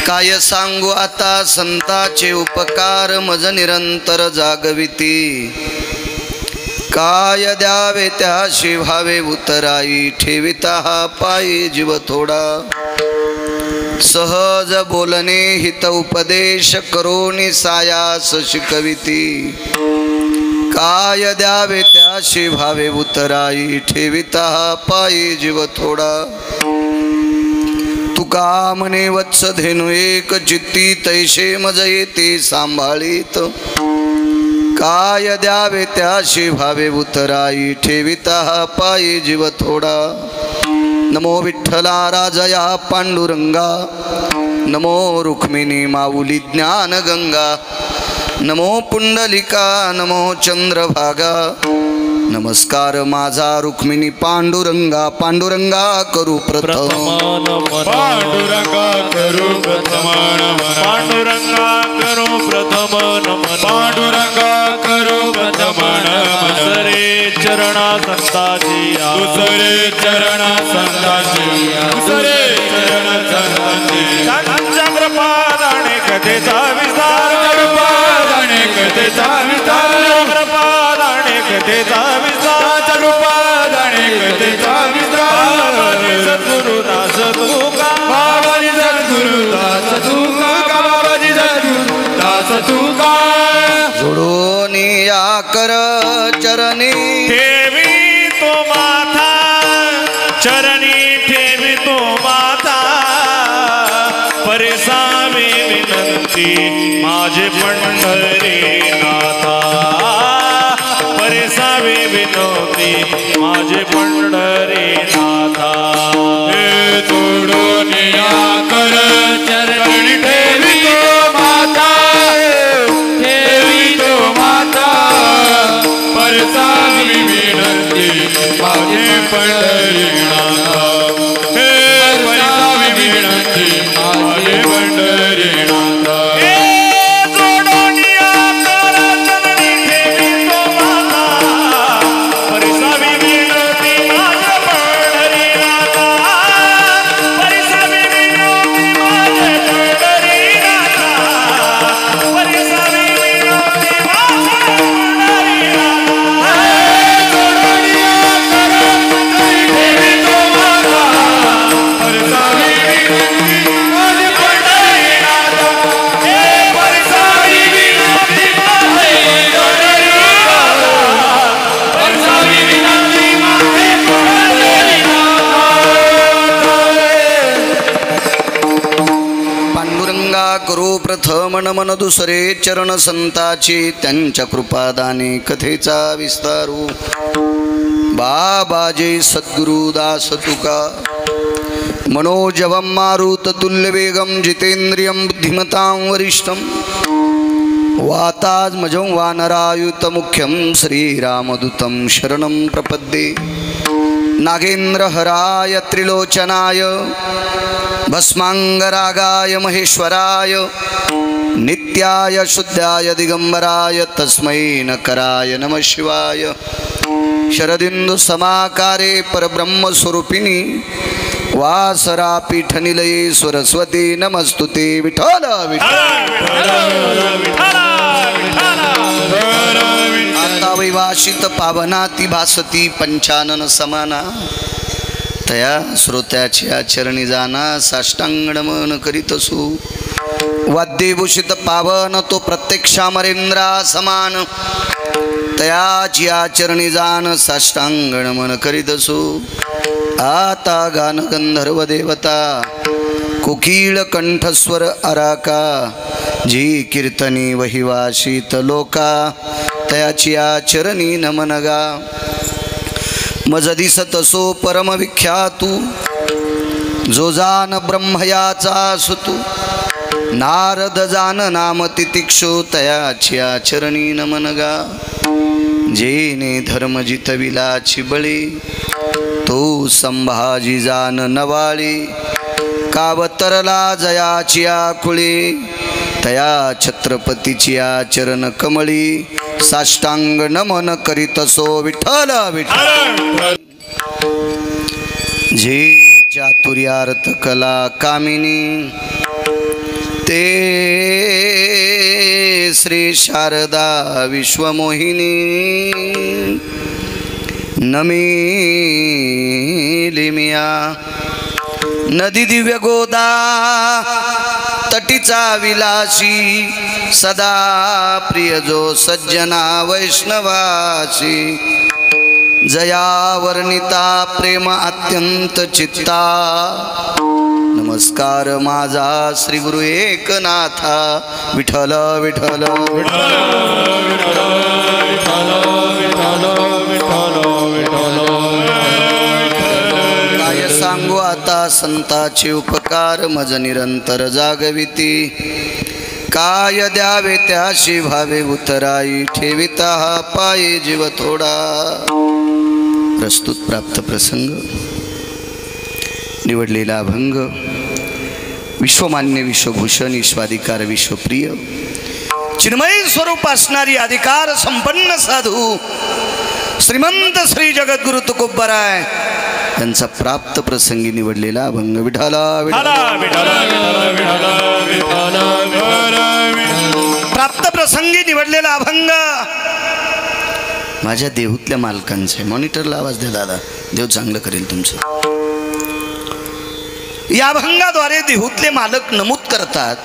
काय सांगू आता संताचे उपकार मज निरंतर जागविती काय द्यावे त्याशी व्हावे उतराई ठेविता हा पायी जीव थोडा सहज बोलणे हित उपदेश करोनी सायास शिकविती काय द्यावे त्याशी भावे उतराई ठेविता पायी जीव थोडा तुका म्हणे वत्स धेनु एक चित्ती तैसे मज येते सांभाळीत काय द्यावे त्याशी भावे उतराई ठेविता पायी जीव थोडा नमो विठ्ठला राजया पांडुरंगा नमो रुक्मिणी माऊली ज्ञान गंगा नमो पुंडलिका नमो चंद्रभागा नमस्कार माझा रुक्मिणी पांडुरंगा पांडुरंगा करू प्रथम पांडुरंगा करू प्रथम पांडुरंगा करू प्रथम पांडुरंगा करू प्रथम दुसरे चरणा संताची दुसरे चरणा संताची दुसरे चरण संताची त्यांच्या कृपादाने कथेचा विस्तार कृपादाने कथेचा विस्तार कृपादाने कथेचा विस्तार कृपादाने कथेचा विस्तार सद्गुरुदास तुका बाबाजी सद्गुरुदास तुका बाबाजी सद्गुरुदास तुका जोडून या कर चरणी ठेवी तो माथा चरणी ठेवी तो माथा परिसावी विनंती माझे पंढरी नाथा परिसावी विनंती माझे पंढरी नाथा हे जोडून या कर चरणी ठेवी तो माता ठेवी तो माता परसावी विनंती माझे पंढरी नाथा हे परसावी विनंती माझे पंढरी नाथा जोडून या कर चरणी ठेवी तो माता परसावी विनंती माझे पंढरी नाथा परसावी विनंती माझे पंढरी नाथा परसावी विनंती माझे पंढरी पांडुरंगा करू प्रथम नमन दुसरे चरण संताची त्यांच्या कृपादाने कथेचा विस्तारू बाबाजी सद्गुरुदास तुका मनोजवं मारुत तुल्यवेगं जितेन्द्रियं बुद्धिमतां वरिष्ठं वातात्मजं वानरायुतमुख्यं श्रीरामदूतं शरणं प्रपद्ये नागेन्द्रहराय त्रिलोचनाय भस्मांगरागाय महेश्वराय नित्याय शुद्धाय दिगंबराय तस्मै नकराय नमः शिवाय शरदिंदु समाकारे परब्रह्मस्वरूपिणी वासरा पीठनिलये सरस्वती नमस्तुते विठ्ठल आता वैवाशित पावनाती भासती पंचानन समाना तया श्रोत्याची आचरणी जाना साष्टांग नमन करीत असू वाद्यभूषित पावन तो प्रत्यक्षामरेंद्रा समान तयाची आचरणी जान साष्टांग नमन करीत असू आता गान गंधर्व देवता कोकिळ कंठस्वर अराका जी कीर्तनी वहिवाशीत लोका तयाची आचरणी नमनगा मज दिसत सो परम विख्यातू जो जान ब्रह्मयाचा सुतू नारद जान नाम तितिक्षु तयाची आचरणी नमनगा जेने धर्म जितविलाची बळी तो संभाजी जान नवाळी कावतरला जयाची आकुळी तया छत्रपतीची आचरण कमळी साष्टांग नमन करीत सो विठ्ठल विठ्ठल जे चातुर्यार्थ कला कामिनी ते श्री शारदा विश्वमोहिनी नमिलिमिया नदी दिव्य गोदा तटीचा विलासी सदा प्रिय जो सज्जना वैष्णवासी जया वर्णिता प्रेम अत्यंत चित्ता नमस्कार माझा श्री गुरु एकनाथा विठ्ठल विठ्ठल काय सांगू आता संताचे उपकार मज निरंतर जागविती काय द्यावे त्याशी भावे उतराई ठेविता हा पायी जीव थोडा प्रस्तुत प्राप्त प्रसंग निवडलेला अभंग विश्वमान्य विश्वभूषण ईश्वाधिकार विश्वप्रिय चिन्मय स्वरूप असणारी अधिकार संपन्न साधू श्रीमंत श्री जगद्गुरु तुकोबराय त्यांचा प्राप्त प्रसंगी निवडलेला अभंग विठाला प्राप्त प्रसंगी निवडलेला अभंग माझ्या देहूतल्या मालकांचे मॉनिटरला आवाज दे दादा देव चांगलं करेल तुमचं या अभंगाद्वारे देहूतले मालक नमूद करतात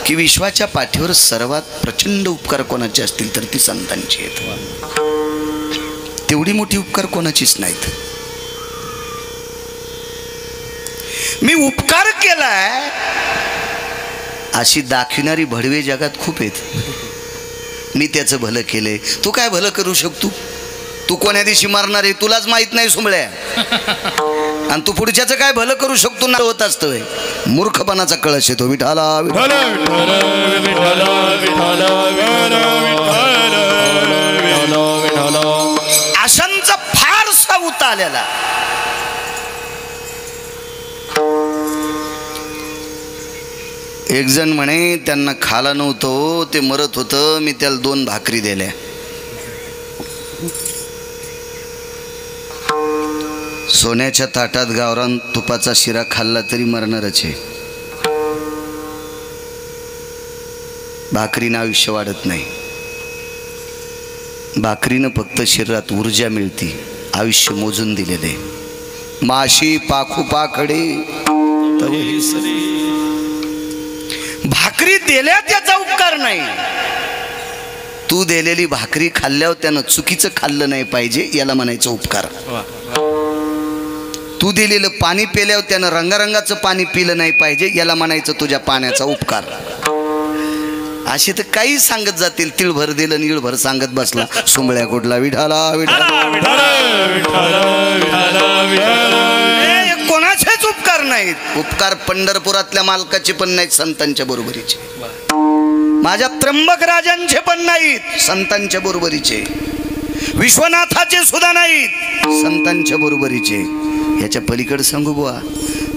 की विश्वाच्या पाठीवर सर्वात प्रचंड उपकार कोणाचे असतील तर ती संतांची आहेत तेवढी मोठी उपकार कोणाचीच नाहीत मी उपकार केलाय अशी दाखविणारी भडवे जगात खूप आहेत मी त्याचं भलं केलंय तू काय भलं करू शकतो तू कोण्या दिवशी मारणार आहे तुलाच माहित नाही सुंबळ्या आणि तू पुढच्याचं काय भलं करू शकतो ना होत असतं मूर्खपणाचा कळस येतो विठाला आशांचा फारसा उता आलेला एक जण म्हणे त्यांना खाला नव्हतं ते मरत होतं मी त्याला 2 भाकरी दिल्या सोन्याच्या ताटात गावरान तुपाचा शिरा खाल्ला तरी मरणारच आहे भाकरीनं आयुष्य वाढत नाही भाकरीनं फक्त शरीरात ऊर्जा मिळते आयुष्य मोजून दिलेले माशी पाखू पाखडे भाकरी दिल्या त्याचा उपकार नाही तू दिलेली भाकरी खाल्ल्यावर त्यानं चुकीचं खाल्लं नाही पाहिजे याला म्हणायचं उपकार तू दिलेलं पाणी पिल्यावर त्यानं रंगारंगाचं पाणी पिलं नाही पाहिजे याला म्हणायचं तुझ्या पाण्याचा उपकार असे तर काही सांगत जातील तिळभर दिलं निळभर सांगत बसला सुंबळ्या कुठला विठाला कोणाचेच उपकार नाहीत उपकार पंढरपुरातल्या मालकाचे पण नाहीत संतांच्या बरोबरीचे माझ्या त्र्यंबक राजांचे पण नाहीत संतांच्या बरोबरीचे विश्वनाथाचे सुद्धा नाहीत संतांच्या बरोबरीचे याच्या पलीकडे सांगू बुवा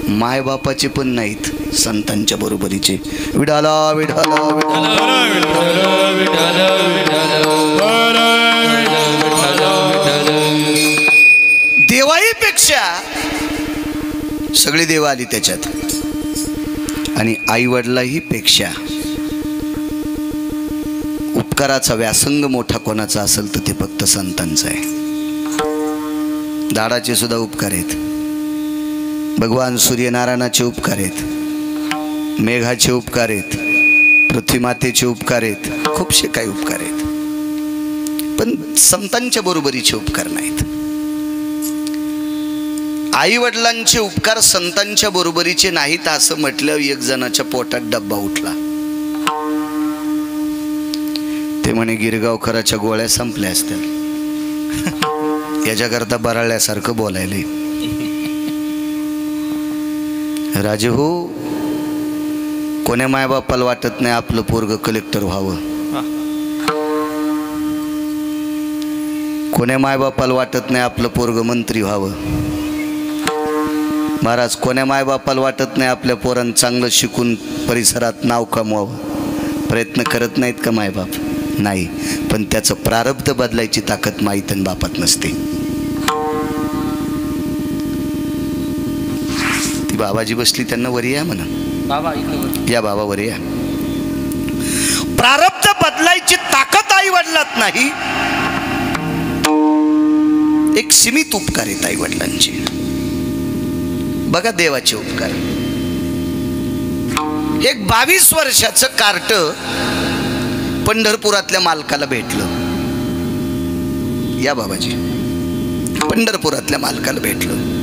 मायबापाचे पण नाहीत संतांच्या बरोबरीचे विडाला विडाला देवाईपेक्षा सगळी देव आली त्याच्यात आणि आई वडिलाही पेक्षा उपकाराचा व्यासंग मोठा कोणाचा असेल तर ते फक्त संतांचा आहे दाडाचे सुद्धा उपकार आहेत भगवान सूर्यनारायणाचे उपकार आहेत मेघाचे उपकार आहेत पृथ्वीमातेचे उपकार आहेत खूपसे काही उपकार आहेत पण संतांच्या बरोबरीचे उपकार नाहीत आई वडिलांचे उपकार संतांच्या बरोबरीचे नाहीत असं म्हटल्यावर एक जणाच्या पोटात डब्बा उठला ते म्हणे गिरगावकराच्या गोळ्या संपल्या असतील याच्याकरता बराळल्यासारखं बोलायले राजे हो कोण्या मायबापाला वाटत नाही आपलं पोरग कलेक्टर व्हावं कोण्या मायबापाला वाटत नाही आपलं पोरग मंत्री व्हावं महाराज कोण्या मायबापाला वाटत नाही आपल्या पोरांना चांगलं शिकून परिसरात नाव कमवावं प्रयत्न करत नाहीत का मायबाप नाही पण त्याचं प्रारब्ध बदलायची ताकद माईत आणि बापात नसते ती बाबाजी बसली, त्यांना वर या म्हणा, बाबा या बाबा वर या. प्रारब्ध बदलायची ताकद आई वडिलात नाही, एक सीमित उपकार आहेत आई वडिलांचे. बघा देवाचे उपकार. एक 22 वर्षाचं कार्ट पंढरपुरातल्या मालकाला भेटलं. या बाबाजी पंढरपुरातल्या मालकाला भेटलं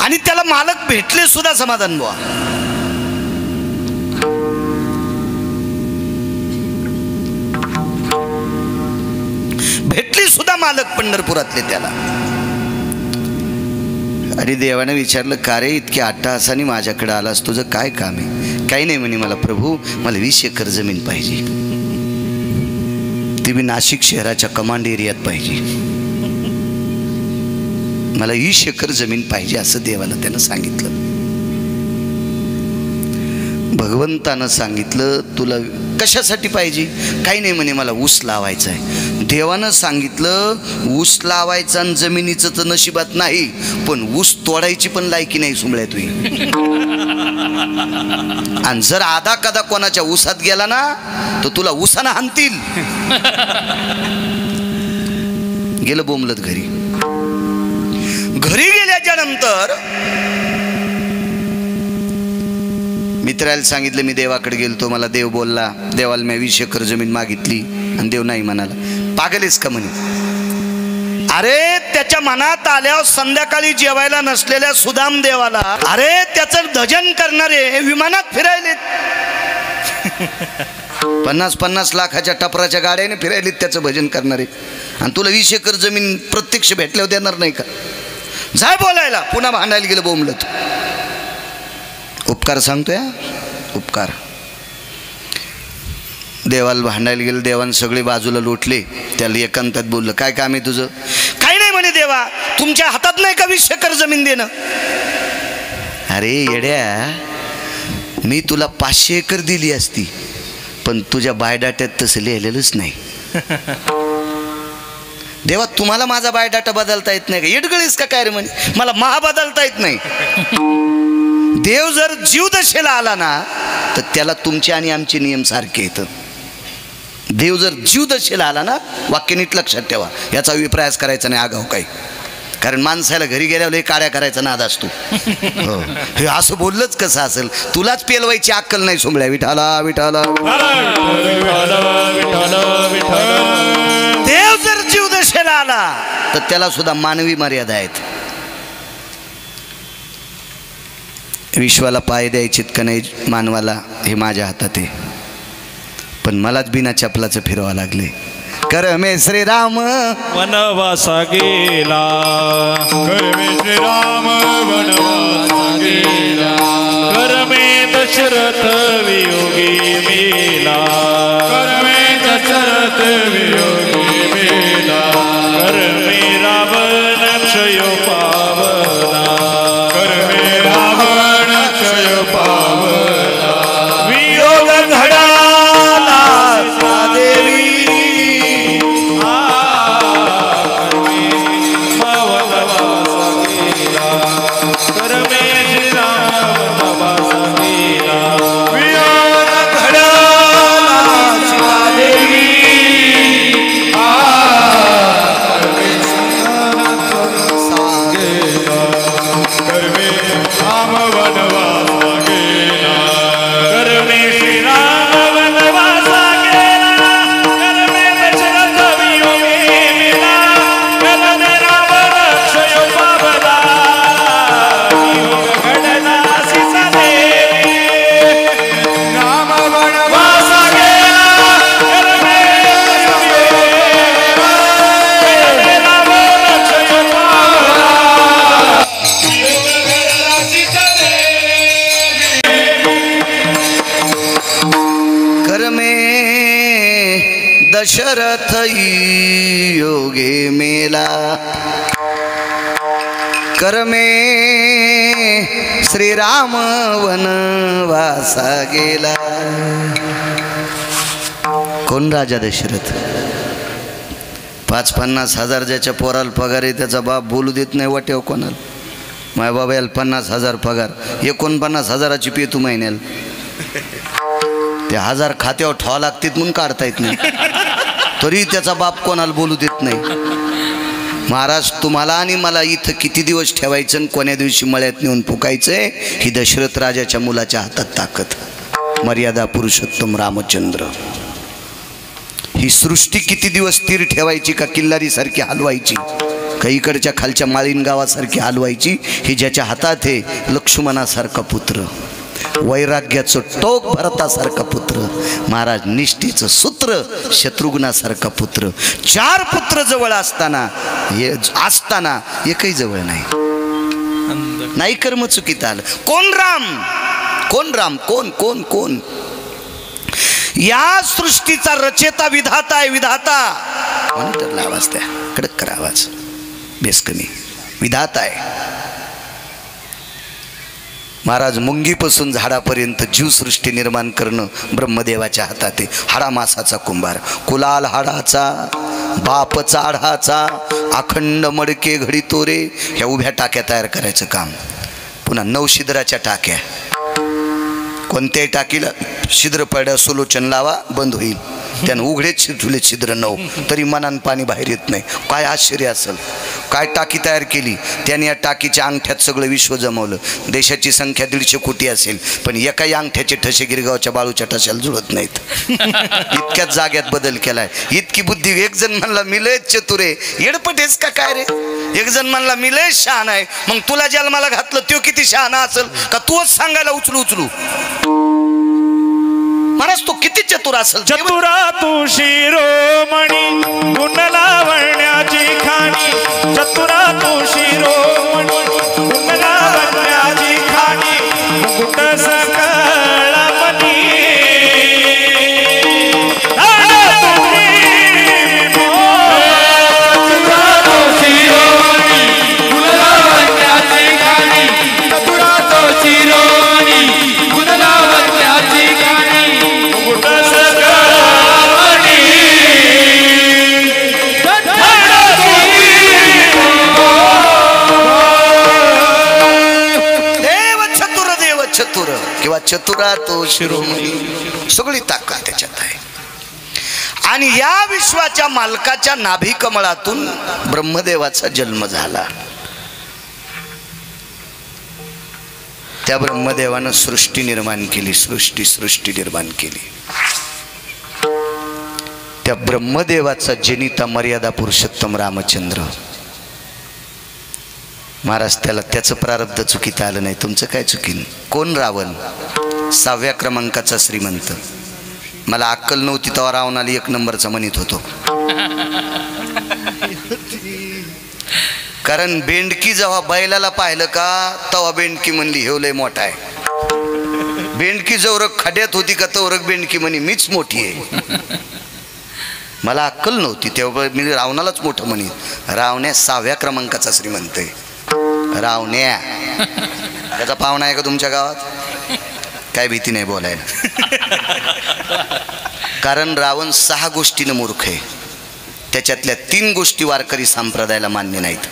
आणि त्याला मालक भेटले सुद्धा समाधान बुवा. भेटली सुद्धा मालक पंढरपुरातले त्याला. आणि देवाने विचारलं, का रे इतक्या अट्टहासाने माझ्याकडे आलास, तुझं काय काम आहे? काही नाही म्हणे, मला प्रभू मला 20 एकर जमीन पाहिजे, ती मी नाशिक शहराच्या कमांड एरियात पाहिजे, मला 20 एकर जमीन पाहिजे असं देवाला त्यानं सांगितलं. भगवंतानं सांगितलं, तुला कशासाठी पाहिजे? काही नाही म्हणे, मला ऊस लावायचा आहे. देवानं सांगितलं, ऊस लावायचा आणि जमिनीचं तर नशिबात नाही, पण ऊस तोडायची पण लायकी नाही सुंबळ्या तुही. आणि जर आधा कदा कोणाच्या ऊसात गेला ना तर तुला ऊसानं हाणतील. गेलं बोंबलत घरी. घरी गेल्याच्या नंतर मित्राला सांगितलं, मी देवाकडे गेलतो, मला देव बोलला, देवाला मी 20 एकर जमीन मागितली आणि देव नाही म्हणाला. पागलेस का म्हणे? अरे त्याच्या मनात आल्यावर संध्याकाळी जेवायला नसलेल्या सुदाम देवाला, अरे त्याचं भजन करणारे विमानात फिरायलेत. 50-50 लाखाच्या टपराच्या गाड्याने फिरायलेत त्याचं भजन करणारे, आणि तुला 20 एकर जमीन प्रत्यक्ष भेटल्यावर देणार नाही का? जाय बोलायला. पुन्हा भांडायला गेलं बोंबलत. उपकार सांगतोय, उपकार. देवाला भांडायला गेलं. देवानं सगळे बाजूला लोटले. त्याला एकांतात बोललं, काय काम आहे तुझं? काही नाही म्हणे, देवा तुमच्या हातात नाही का 20 एकर जमीन देणं? अरे येड्या, मी तुला 500 एकर दिली असती, पण तुझ्या बायोडाट्यात तसं लिहिलेलंच नाही. देवा तुम्हाला माझा बायोडाटा बदलता येत नाही का? येडगळीस का काय रे म्हणे, मला महा बदलता येत नाही. देव जर जीवदशेला आला ना तर त्याला तुमचे आणि आमचे नियम सारखे येतं. देव जर जीवदशेला आला ना, वाक्य नीट लक्षात ठेवा, याचा विप्रयास करायचा नाही आगाऊ काही. कारण माणसाला घरी गेल्यावर हे काड्या करायचा नाद असतो. हो, हे असं बोललंच कसं असेल? तुलाच पेलवायची अक्कल नाही सोमळ्या. विठाला विठाला. देव जर जीवदशेला आला तर त्याला सुद्धा मानवी मर्यादा आहेत. विश्वाला पाय द्यायचेत का नाही मानवाला हे माझ्या हातात आहे, पण मलाच बिना चपलाचं फिरवा लागले. कर मे श्रीराम वनवासा गेला, कर मे श्रीराम वनवासा गेला, कर मे दशरथ वियोगी मेला, कर मे दशरथ वियोगी मेला, कर मे रावण क्षयो पावना, कर मे रावण क्षयो पावना, वियोग घडाला देवी दशरथ योगे मेला, कर मे श्रीराम वनवासा गेला. कोण राजा दशरथ? 5-50 हजार ज्याच्या पोराला पगार आहे त्याचा बाप बोलू देत नाही वाटेव कोणाला. माय बाबा याला 50,000 पगार, 49,000ची पे तू महिन्याला. ते 1000 खात्यावर ठेवा लागतात म्हणून काढता येत नाही, तरी त्याचा बाप कोणाला बोलू देत नाही. महाराज तुम्हाला आणि मला इथं किती दिवस ठेवायचं आणि कोण्या दिवशी मळ्यात नेऊन फुकायचंय ही दशरथ राजाच्या मुलाच्या हातात ताकद. मर्यादा पुरुषोत्तम रामचंद्र. ही सृष्टी किती दिवस स्थिर ठेवायची का किल्लारी सारखी हलवायची का इकडच्या खालच्या माळीन गावासारखी हलवायची ही ज्याच्या हातात आहे. लक्ष्मणासारखा पुत्र, वैराग्याचं टोक भरतासारखा पुत्र, महाराज निष्ठेचं सूत्र शत्रुघ्नासारखा पुत्र. 4 पुत्र जवळ असताना एकही जवळ नाही कर्म चुकीत आलं. कोण राम कोण राम कोण कोण कोण या सृष्टीचा रचेता विधाता आहे. विधाता मॉनिटरला आवाज द्या, कडक करा आवाज, बेस कमी. विधाता आहे महाराज. मुंगीपासून झाडापर्यंत जीवसृष्टी निर्माण करणं ब्रह्मदेवाच्या हातात आहे. हाडामासाचा कुंभार, कुलाल हाडाचा, बाप आढाचा, अखंड मडके घडी तोरे, ह्या उभ्या टाक्या तयार करायचं काम. पुन्हा 9 छिद्राच्या टाक्या, कोणत्याही टाकीला छिद्र पडल्या सुलोचन लावा बंद होईल. त्यानं उघडेच ठुले छिद्र 9 तरी मनान पाणी बाहेर येत नाही. काय आश्चर्य असेल. काय टाकी तयार केली त्याने, या टाकीच्या अंगठ्यात सगळं विश्व जमवलं. देशाची संख्या 150 कोटी असेल पण एकाही अंगठ्याचे ठसे गिरगावच्या बाळूच्या ठशाला जुळत नाहीत. इतक्याच जाग्यात बदल केलाय. इतकी बुद्धी. एक जण म्हणला मिलय चतुरे, येडपटेस का काय रे. एक जण म्हणला मिलय शहाण आहे. मग तुला जन्माला घातलं तो किती शहाणा असेल का तूच सांगायला उचलू उचलू. महाराज तो किती चतुर असेल. चतुरा तू शिरोमणी गुण लावण्याची खाणी, चतुरा तू शिरोमणी गुण लावण्याची खाणी, मुकुट सकळ मनी किंवा चतुरा तो शिरोमणी, सगळी ताकद त्याच्यात आहे. आणि या विश्वाच्या मालकाच्या नाभी कमळातून ब्रह्मदेवाचा जन्म झाला. त्या ब्रह्मदेवानं सृष्टी निर्माण केली. सृष्टी निर्माण केली. त्या ब्रह्मदेवाचा जनिता मर्यादा पुरुषोत्तम रामचंद्र. महाराज त्याला त्याचं प्रारब्ध चुकीत आलं नाही. तुमचं काय चुकीन. कोण रावण. 6व्या क्रमांकाचा श्रीमंत. मला अक्कल नव्हती तेव्हा रावणाला 1 नंबरचा म्हणत होतो. कारण बेंडकी जेव्हा बैलाला पाहिलं का तेव्हा बेंडकी म्हणली हे लय मोठा आहे. बेंडकी जवरक खड्यात होती का तवरक बेंडकी म्हणे मीच मोठी आहे. मला अक्कल नव्हती तेव्हा मी रावणालाच मोठं म्हणे. रावण्या 6व्या क्रमांकाचा श्रीमंत आहे. रावण्या त्याचा पाहुणा आहे का तुमच्या गावात. काय भीती नाही बोलायला. कारण रावण 6 गोष्टीनं मूर्ख आहे. त्याच्यातल्या 3 गोष्टी वारकरी संप्रदायाला मान्य नाहीत.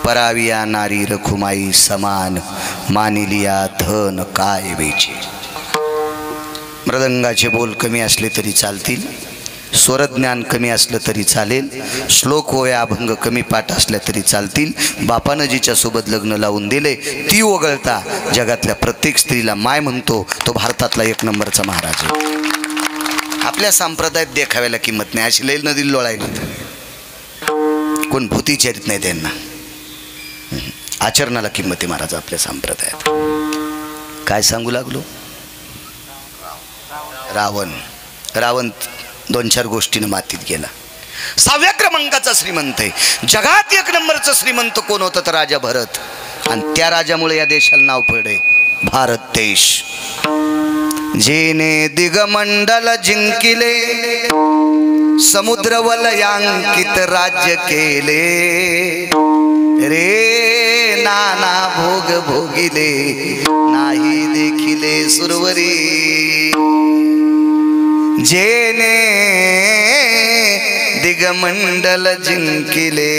पराविया नारी रखुमाई समान मानिलिया धन काय वेचे. मृदंगाचे बोल कमी असले तरी चालतील, स्वरज्ञान कमी असलं तरी चालेल, श्लोक होया अभंग कमी पाठ असल्या तरी चालतील. बापानं जिच्या सोबत लग्न लावून दिले ती वगळता जगातल्या प्रत्येक स्त्रीला माय म्हणतो तो भारतातला 1 नंबरचा महाराज आहे. आपल्या संप्रदायात देखाव्याला किंमत नाही. अशी लैल नदी लोळायली कोण भूतीचरित नाही. त्यांना आचरणाला किंमत आहे महाराज आपल्या संप्रदायात. काय सांगू लागलो. रावण 2-4 गोष्टीनं मातीत गेला. 6व्या क्रमांकाचा श्रीमंत आहे. जगात 1 नंबरचं श्रीमंत कोण होतं तर राजा भरत. आणि त्या राजामुळे या देशाला नाव पडले भारत देश. जेने दिगमंडल जिंकिले समुद्र वलयांकित राज्य केले रे नाना भोग भोगिले नाही देखिले सुरवरी. जेने मेघमंडल जिंकिले,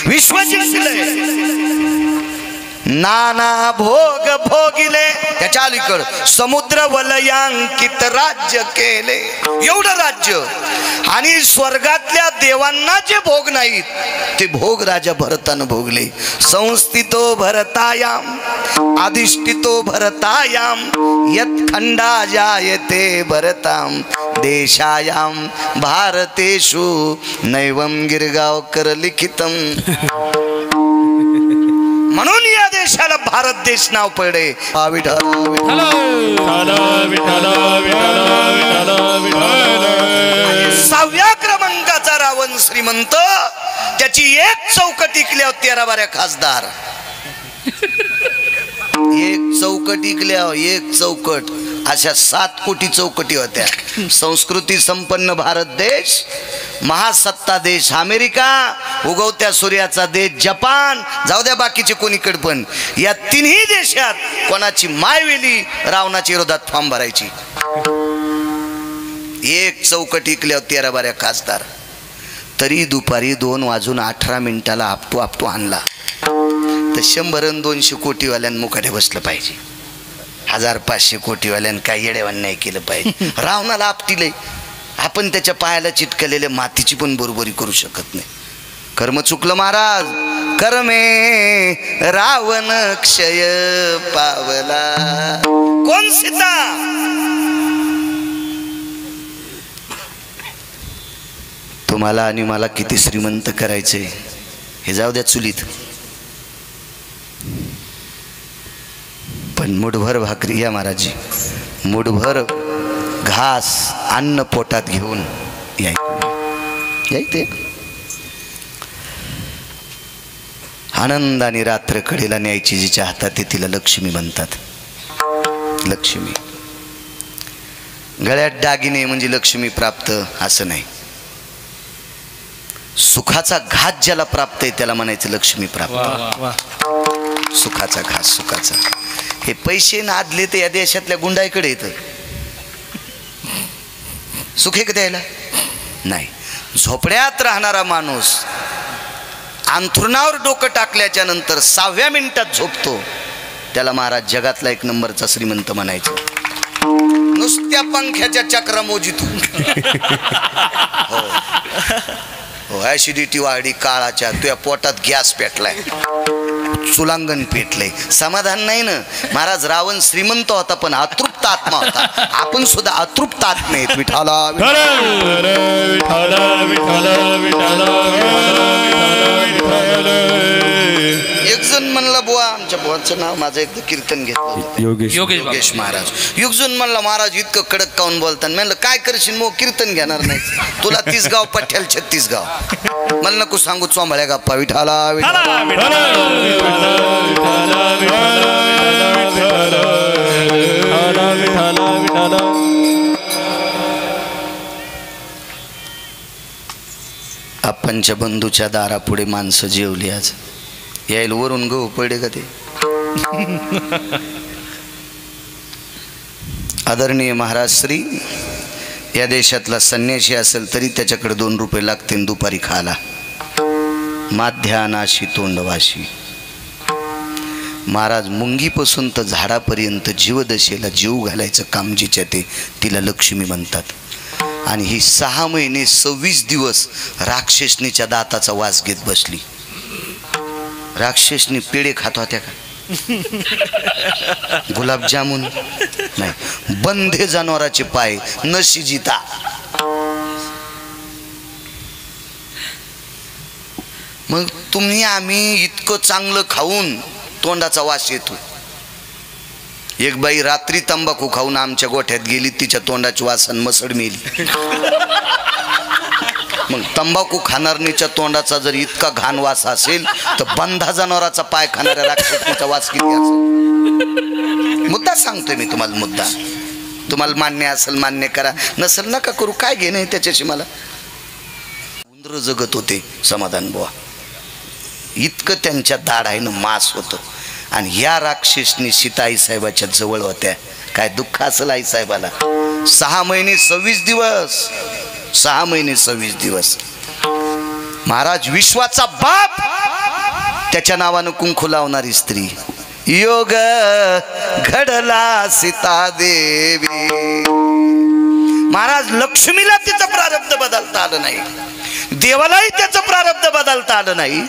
विश्व जिंकले, नाना भोग भोगिले, त्याच्या अलीकड समुद्र वलयांकित राज्य केले. एवढं राज्य आणि स्वर्गातल्या देवांना जे भोग नाहीत ते भोग राजा भरतानं भोगले. संस्थितो भरतायाम अधिष्ठितो भरतायाम यत्खंडा जायते भरताम देशायाम भारतेषु नैवम गिरगावकर लिखितम. म्हणून या देशाला भारत देश नाव पडले. सहाव्या क्रमांकाचा रावण श्रीमंत, त्याची एक चौकट इकल्यावर 13-12 खासदार. एक चौकट इकल्यावर एक चौकट, अशा 7 कोटी चौकटी होत्या. संस्कृती संपन्न भारत देश, महासत्ता देश अमेरिका, उगवत्या सूर्याचा देश जपान, जाऊ द्या बाकीचे कोणीकडे, पण या तिन्ही देशात कोणाची मायवेली रावणाच्या विरोधात फॉर्म भरायची. एक चौकट इकल्यावर 13-12 खासदार. तरी दुपारी 2:18 आपटू आणला तर 100-200 कोटीवाल्यां मुकाट्या बसलं पाहिजे. 1500 कोटीवाल्यां काय येडेवान नाही केलं पाहिजे. रावणाला आपटीले, आपण त्याच्या पायाला चिटकलेल्या मातीची पण बरोबरी करू शकत नाही. कर्म चुकलं महाराज, कर्मे रावण क्षय पावला. कोण सीता? तुम्हाला आणि मला किती श्रीमंत करायचे हे जाऊ द्या चुलीत, पण मुठभर भाकरी या महाराजी, मुठभर घास अन्न पोटात घेऊन यायचे. आनंदाने रात्र कडेला न्यायची जिच्या हातात आहे तिला लक्ष्मी म्हणतात. लक्ष्मी गळ्यात दागिने म्हणजे लक्ष्मी प्राप्त असं नाही. सुखाचा घास ज्याला प्राप्त आहे त्याला म्हणायचं लक्ष्मी प्राप्त. सुखाचा घास, सुखाचा. हे पैसे नादले तर या देशातल्या गुंडाईकडे येतं. सुख आहे का द्यायला? नाही. झोपड्यात राहणारा माणूस अंथरुणावर डोकं टाकल्याच्या नंतर 6व्या मिनिटात झोपतो त्याला महाराज जगातला 1 नंबरचा श्रीमंत म्हणायचं. नुसत्या पंख्याच्या चक्रा मोजितो. हो, ऍसिडिटी वाढली, काळाच्या तुझ्या पोटात गॅस पेटलाय, चुलांगण पेटलंय, समाधान नाही ना महाराज. रावण श्रीमंत होता पण अतृप्त आत्मा होता. आपण सुद्धा अतृप्त आत्मा आहेत. विठाला एक जण म्हणला, बुवा आमच्या बुवाचं नाव माझं एकदा कीर्तन घेतलं, योगेश महाराज. एक जण म्हणला, महाराज इतकं कडक काऊन बोलताना? म्हणलं काय करशील मग, कीर्तन घेणार नाही तुला 30 गाव पठ्याल 36 गाव. मला नको सांगू चोंबळ्या गप्पा. विठाला आपणच्या बंधूच्या दारापुढे माणसं जेवली. आज यायला वरून गहू पडे का ते. आदरणीय महाराज श्री, या देशातला संन्यासी असेल तरी त्याच्याकडे 2 रुपये लागतील दुपारी खायला. माध्यानाशी तोंडवाशी. महाराज मुंगीपासून तर झाडापर्यंत जीवदशेला जीव घालायचं काम जिच्या ते तिला लक्ष्मी म्हणतात. आणि ही 6 महिने 26 दिवस राक्षसनीच्या दाताचा वास घेत बसली. राक्षसनी पेढे खात होत्या का? गुलाबजामुन नाही. बंधे जनावराचे पाय नशिजिता. मग तुम्ही आम्ही इतकं चांगलं खाऊन तोंडाचा वास येतो. एक बाई रात्री तंबाखू खाऊन आमच्या गोठ्यात गेली, तिच्या तोंडाची वासन मसड मेली. मग तंबाखू खाणारणीच्या तोंडाचा जर इतका घाण वास असेल तर बंधा जनावराचा पाय खाणाऱ्या राक्षसाचा वास किती असेल? मुद्दा सांगतोय मी तुम्हाला, मुद्दा. तुम्हाला मान्य असेल मान्य करा, नसेल नका करू. काय घेणे त्याच्याशी मला. उंदर जगत होते समाधान बुवा, इतकं त्यांच्या दाढाईनं मांस होतं. आणि या राक्षसनी सीता आईसाहेबाच्या जवळ होत्या. काय दुःख असेल आईसाहेबाला. 6 महिने 26 दिवस 6 महिने 26 दिवस. महाराज विश्वाचा बाप त्याच्या नावानं कुंकू लावणारी स्त्री. योग घडला सीता देवी. महाराज लक्ष्मीला तिचं प्रारब्ध बदलता आलं नाही, देवालाही त्याचं प्रारब्ध बदलता आलं नाही,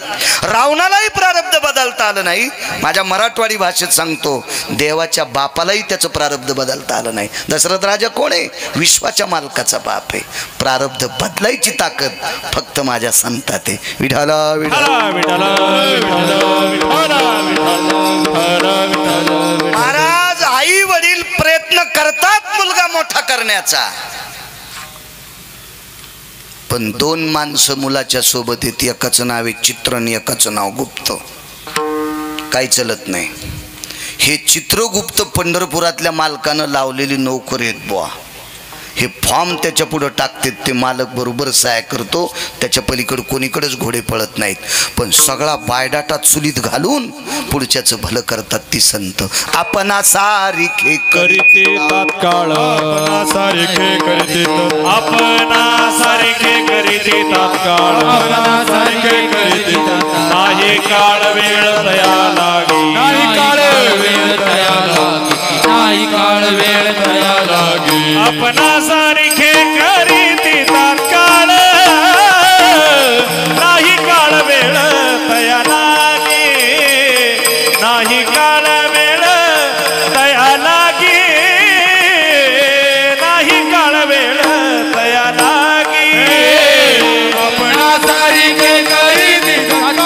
रावणालाही प्रारब्ध बदलता आलं नाही. माझ्या मराठवाडी भाषेत सांगतो, देवाच्या बापालाही त्याचं प्रारब्ध बदलता आलं नाही. दशरथ राजा कोण आहे? विश्वाच्या मालकाचा बाप आहे. प्रारब्ध बदलायची ताकद फक्त माझ्या संतात आहे. विठाला महाराज आई वडील प्रयत्न करतात मुलगा मोठा करण्याचा, पण 2 माणसं मुलाच्या सोबत येत, एकाच नाव आहे चित्र आणि एकाचं नाव गुप्त. काही चलत नाही. हे चित्रगुप्त पंढरपुरातल्या मालकानं लावलेली नोकरी आहेत बुवा. हे फॉर्म त्याच्या पुढं टाकतात, ते मालक बरोबर सहाय करतो, त्याच्या पलीकडे कोणीकडेच घोडे पळत नाहीत. पण सगळा बायोडाटा चुलीत घालून पुढच्याचं भलं करतात ती संत. आपणा सारिखे करीते तात्काळ, आपणा सारिखे करीते, आपणा सारिखे करीते तात्काळ, आपणा सारिखे करीते, नाही काळ वेळ तया लागे, नाही काळ वेळ तया लागे, नाही काळ वेळ तया लागे. आपणा सारिखे करीते तात्काळ, नाही काळ वेळ तया लागे, नाही काळ वेळ तया लागे, नाही काळ वेळ तया लागे. आपणा सारिखे करीते तात्काळ,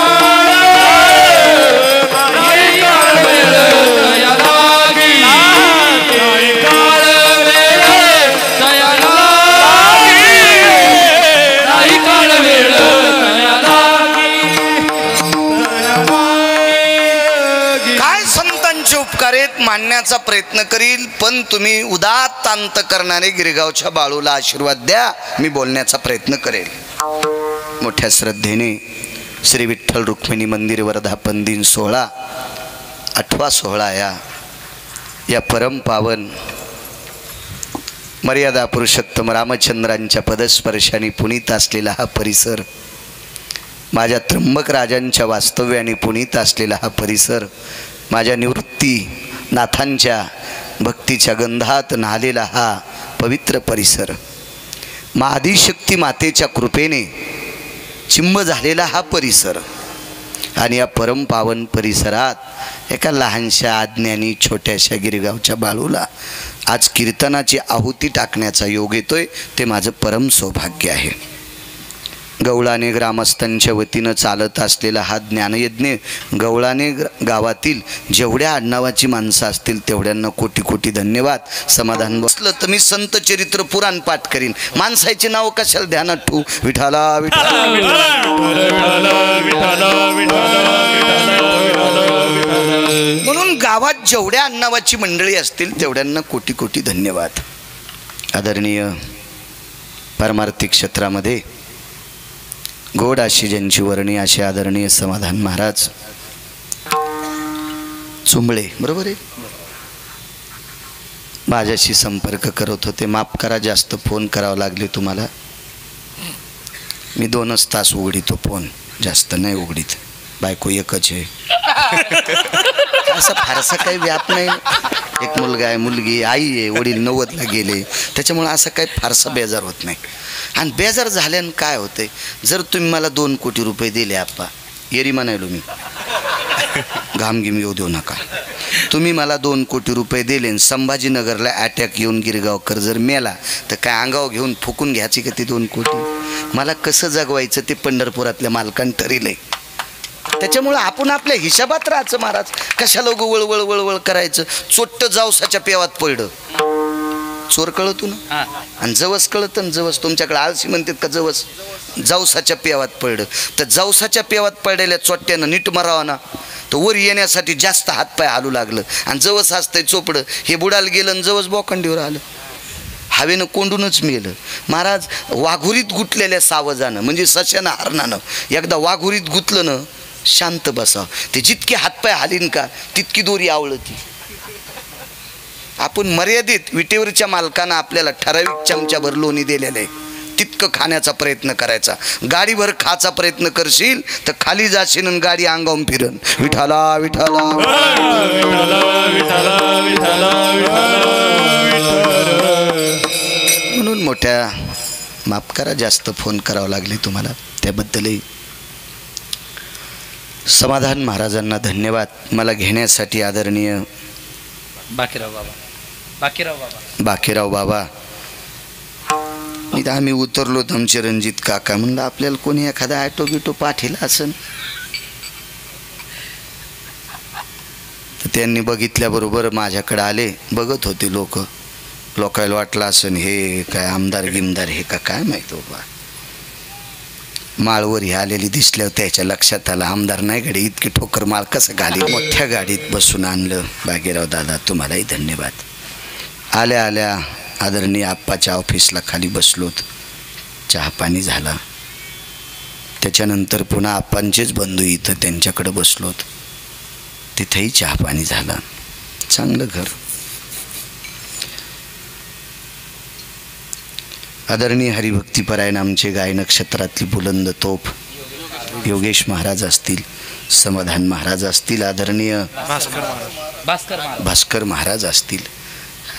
नाही काळ वेळ तया लागे, नाही काळ वेळ तया लागे, नाही काळ वेळ तया लागे. काय संतांचे उपकार आहेत मानण्याचा प्रयत्न करील, पण तुम्ही उदात्त अंतकरणाने गिरगावच्या बाळूला आशीर्वाद द्या. मी बोलण्याचा प्रयत्न करेल. मोठ्या श्रद्धेने श्री विठ्ठल रुक्मिणी मंदिर वर्धापन दिन 16, 8वा सोहळा या परम पावन मर्यादा पुरुषोत्तम रामचंद्रांच्या पदस्पर्शाने पुनीत असलेला हा परिसर, माझ्या त्र्यंबक राजांच्या वास्तव्याने पुनीत असलेला हा परिसर, माझ्या निवृत्ती नाथांच्या भक्तीच्या गंधात न्हालेला हा पवित्र परिसर, आदिशक्ती मातेच्या कृपेने चिंब झालेला हा परिसर. आणि या परम पावन परिसरात एका लहानशा अज्ञानी छोट्याशा गिरगावच्या बाळूला आज कीर्तनाची आहुती टाकण्याचा योग येतोय. ते माझं परम सौभाग्य आहे. गवळाणे ग्रामस्थांच्या वतीनं चालत असलेला हा ज्ञानयज्ञ, गवळाणे गावातील जेवढ्या आडनावाची माणसं असतील तेवढ्यांना कोटी कोटी धन्यवाद. समाधान बसलं तर मी संत चरित्र पुराण पाठ करीन. माणसाचे नाव कशाला ध्यानात ठेवू? विठाला विठाला. म्हणून गावात जेवढ्या आडनावाची मंडळी असतील तेवढ्यांना कोटी कोटी धन्यवाद. आदरणीय पारमार्थिक क्षेत्रामध्ये गोड अशी ज्यांची वर्णी असे आदरणीय समाधान महाराज चुंबळे, बरोबर आहे, माझ्याशी संपर्क करत होते. माफ करा, जास्त फोन करावं लागले तुम्हाला. मी 2च तास उघडीतो फोन, जास्त नाही उघडीत. बायको एकच आहे, असं फारसा काही व्याप नाही. एक मुलगा आहे, मुलगी, आई आहे, वडील 90ला गेले, त्याच्यामुळे असं काही फारसा बेजार होत नाही. आणि बेजार झाल्यानं काय होतंय, जर तुम्ही मला 2 कोटी रुपये दिले, आप्पा येरी म्हणायलो मी, घामघिम येऊ देऊ नका, तुम्ही मला 2 कोटी रुपये दिले आणि संभाजीनगरला अटॅक येऊन गिरगावकर जर मेला तर काय अंगावर घेऊन फुकून घ्यायची का ते 2 कोटी? मला कसं जगवायचं ते पंढरपुरातल्या मालकांनी ठरलंय. त्याच्यामुळं आपण आपल्या हिशाबात राहायचं महाराज. कशाला वळवळ वळवळ करायचं? चोट्ट जावसाच्या पेवात पडलं, चोर कळतो ना, आणि जवस कळतं ना. जवस तुमच्याकडे आळशी म्हणतात का? जवस जावसाच्या पेवात पडलं तर जावसाच्या पेवात पडलेल्या चोट्ट्यानं नीट मारावा ना, तर वर येण्यासाठी जास्त हातपाय हालू लागलं. आणि जवस असतंय चोपडं, हे बुडाला गेलं आणि जवस बोखंडीवर आलं, हवेनं कोंडूनच मेलं. महाराज वाघुरीत गुतलेल्या सावजानं म्हणजे सशानं हरणानं एकदा वाघुरीत गुतलं ना, शांत बसावं. ते जितके हातपाय हालीन का तितकी दोरी आवळती. आपण मर्यादित, विटेवरच्या मालकानं आपल्याला ठराविक चमच्याभर लोणी दिलेलं आहे. तितकं खाण्याचा प्रयत्न करायचा. गाडीभर खाचा प्रयत्न करशील तर खाली जाशील आणि गाडी अंगावून फिरन. विठाला विठाला म्हणून मोठ्या माफ करा, जास्त फोन करावं लागले तुम्हाला, त्याबद्दलही समाधान महाराजांना धन्यवाद. मला घेण्यासाठी आदरणीय बाकीराव बाबा इथं आम्ही उतरलो. आमचे रणजित काका म्हणलं आपल्याला कोणी एखादा ॲटो बिटो पाठीला असन. तर त्यांनी बघितल्याबरोबर माझ्याकडे आले. बघत होते लोकायला वाटलं असन हे काय आमदार गिमदार हे का काय माहीत बाबा. माळवर ही आलेली दिसल्यावर त्याच्या लक्षात आलं आमदार नाही गाडी इतकी ठोकर माळ कसं घाली. मोठ्या गाडीत बसून आणलं. बागेराव दादा तुम्हालाही धन्यवाद. आल्या आल्या आदरणीय आप्पाच्या ऑफिसला खाली बसलोत. चहा पाणी झाला. त्याच्यानंतर पुन्हा आप्पांचेच बंधू इथं त्यांच्याकडे बसलोत. तिथेही चहा पाणी झाला. चांगलं घर. आदरणीय हरिभक्तीपरायण आमचे गाय नक्षत्रातली बुलंद तोफ योगेश महाराज असतील, समाधान महाराज असतील, आदरणीय भास्कर महाराज असतील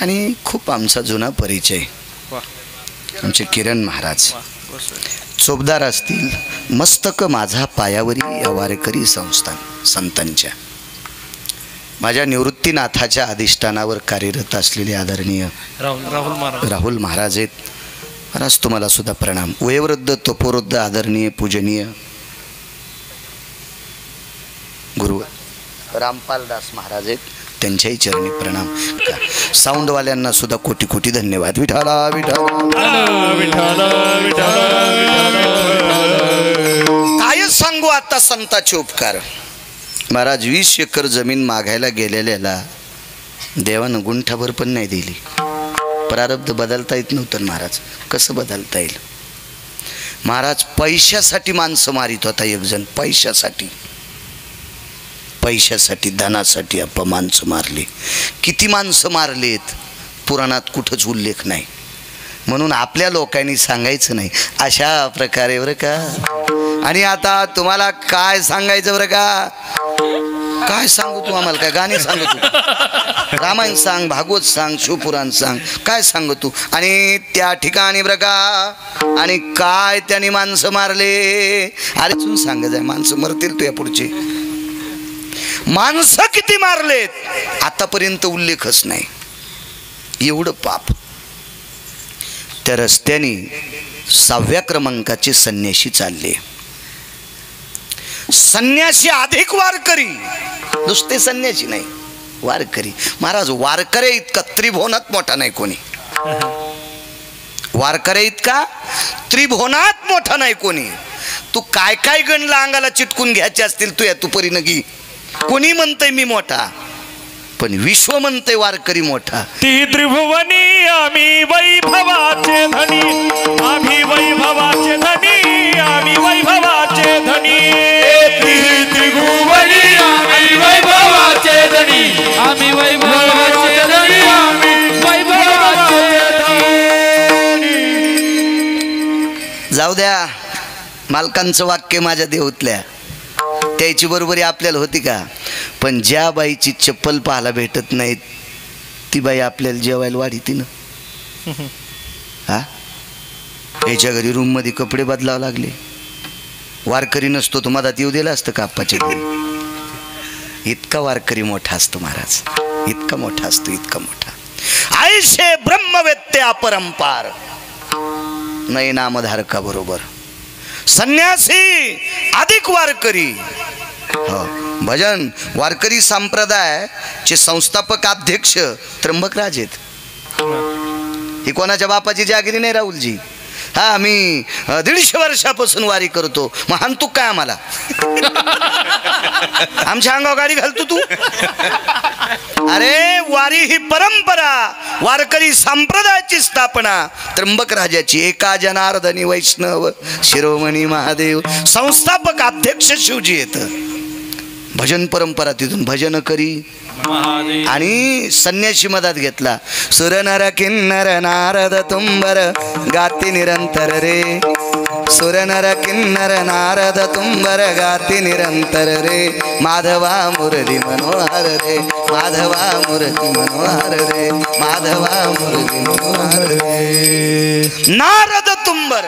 आणि खूप आमचा जुना परिचय आमचे किरण महाराज चोपदार असतील. मस्तक माझा पायावरी या वारकरी संस्थान संतांच्या माझ्या निवृत्तीनाथाच्या अधिष्ठानावर कार्यरत असलेले आदरणीय राहुल महाराज आहेत. महाराज तुम्हाला सुद्धा प्रणाम. वयोवृद्ध तपोवृद्ध आदरणीय पूजनीय गुरु रामपालदास महाराज आहेत, त्यांच्याही चरणी प्रणाम. साऊंडवाल्यांना सुद्धा कोटी कोटी धन्यवाद. विठाला विठाला काय सांगू आता संताचे उपकार. महाराज 20 एकर जमीन मागायला गेलेल्याला देवानं गुंठाभर पण नाही दिली. प्रारब्ध बदलता येत नव्हतं महाराज. कसं बदलता येईल. महाराज पैशासाठी माणसं मारित होता एक जण. पैशासाठी धनासाठी आपण माणसं मारली. किती माणसं मारलेत पुराणात कुठंच उल्लेख नाही. म्हणून आपल्या लोकांनी सांगायचं नाही अशा प्रकारे बरं का. आणि आता तुम्हाला काय सांगायचं बरं का. काय सांगू तू आम्हाला. काय गाणे सांगू तू. रामायण सांग, भागवत सांग, शिवपुराण सांग, काय सांगू तू. आणि त्या ठिकाणी बरं का आणि काय त्यांनी माणसं मारले. अरे तू सांगत आहे माणसं मरतील तुया पुढचे. माणसं किती मारलेत आतापर्यंत उल्लेखच नाही. एवढं पाप. त्या रस्त्याने 6व्या क्रमांकाचे संन्याशी चालले. संन्यासी अधिक वारकरी. नुसते संन्यासी नाही वारकरी. महाराज वारकरी इतका त्रिभुवनात मोठा नाही कोणी. वारकरी इतका त्रिभुवनात मोठा नाही कोणी. तू काय काय गणला अंगाला चिटकून घ्यायचे असतील तू या तू परीनं घे. कोणी म्हणतंय मी मोठा पण विश्व म्हणतंय वारकरी मोठा. ती त्रिभुवनी आम्ही वैभवाचे धनी. आम्ही वैभवाचे धनी. आम्ही वैभवाचे धनी. त्रिभुवनी आम्ही वैभवाचे धनी. आम्ही वैभवाचे धनी. आम्ही वैभवाचे धनी. जाऊ द्या. मालकांचं वाक्य माझ्या देऊतल्या त्याची बरोबरी आपल्याला होती का. पण ज्या बाईची चप्पल पाहायला भेटत नाहीत ती बाई आपल्याला जेवायला वाढीती ना. हा याच्या घरी रूम मध्ये कपडे बदलावं लागले. वारकरी नसतो तो मधात येऊ दिला असतं का आप्पाच्या घरी. इतका वारकरी मोठा असतो महाराज. इतका मोठा असतो. इतका मोठा. आयशे ब्रह्मवेत्ते अपरंपार नाही नामधारका बरोबर. संन्यासी अधिक वारकरी. हो भजन वारकरी संप्रदायाचे संस्थापक अध्यक्ष त्र्यंबकराज आहेत. ही कोणाच्या बापाची जागिरी नाही राहुलजी. हा मी 150 वर्षापासून वारी करतो. महान तू काय आम्हाला. आमच्या अंगावर गाडी घालतो तू. अरे वारी ही परंपरा वारकरी संप्रदायाची स्थापना त्र्यंबकराजाची. एका जनार्दनी वैष्णव शिरोमणी महादेव संस्थापक अध्यक्ष शिवजी येत. भजन परंपरा तिथून भजन करी महादेव आणि संन्याशी मधात घेतला. सुर नर किन्नर नारद तुंबर गाती निरंतर रे. सुर नर किन्नर नारद तुंबर गाती निरंतर रे. माधवा मुरली मनोहर रे. माधवा मुरली मनोहर रे. माधवा मुरली मनोहर रे. नारद तुंबर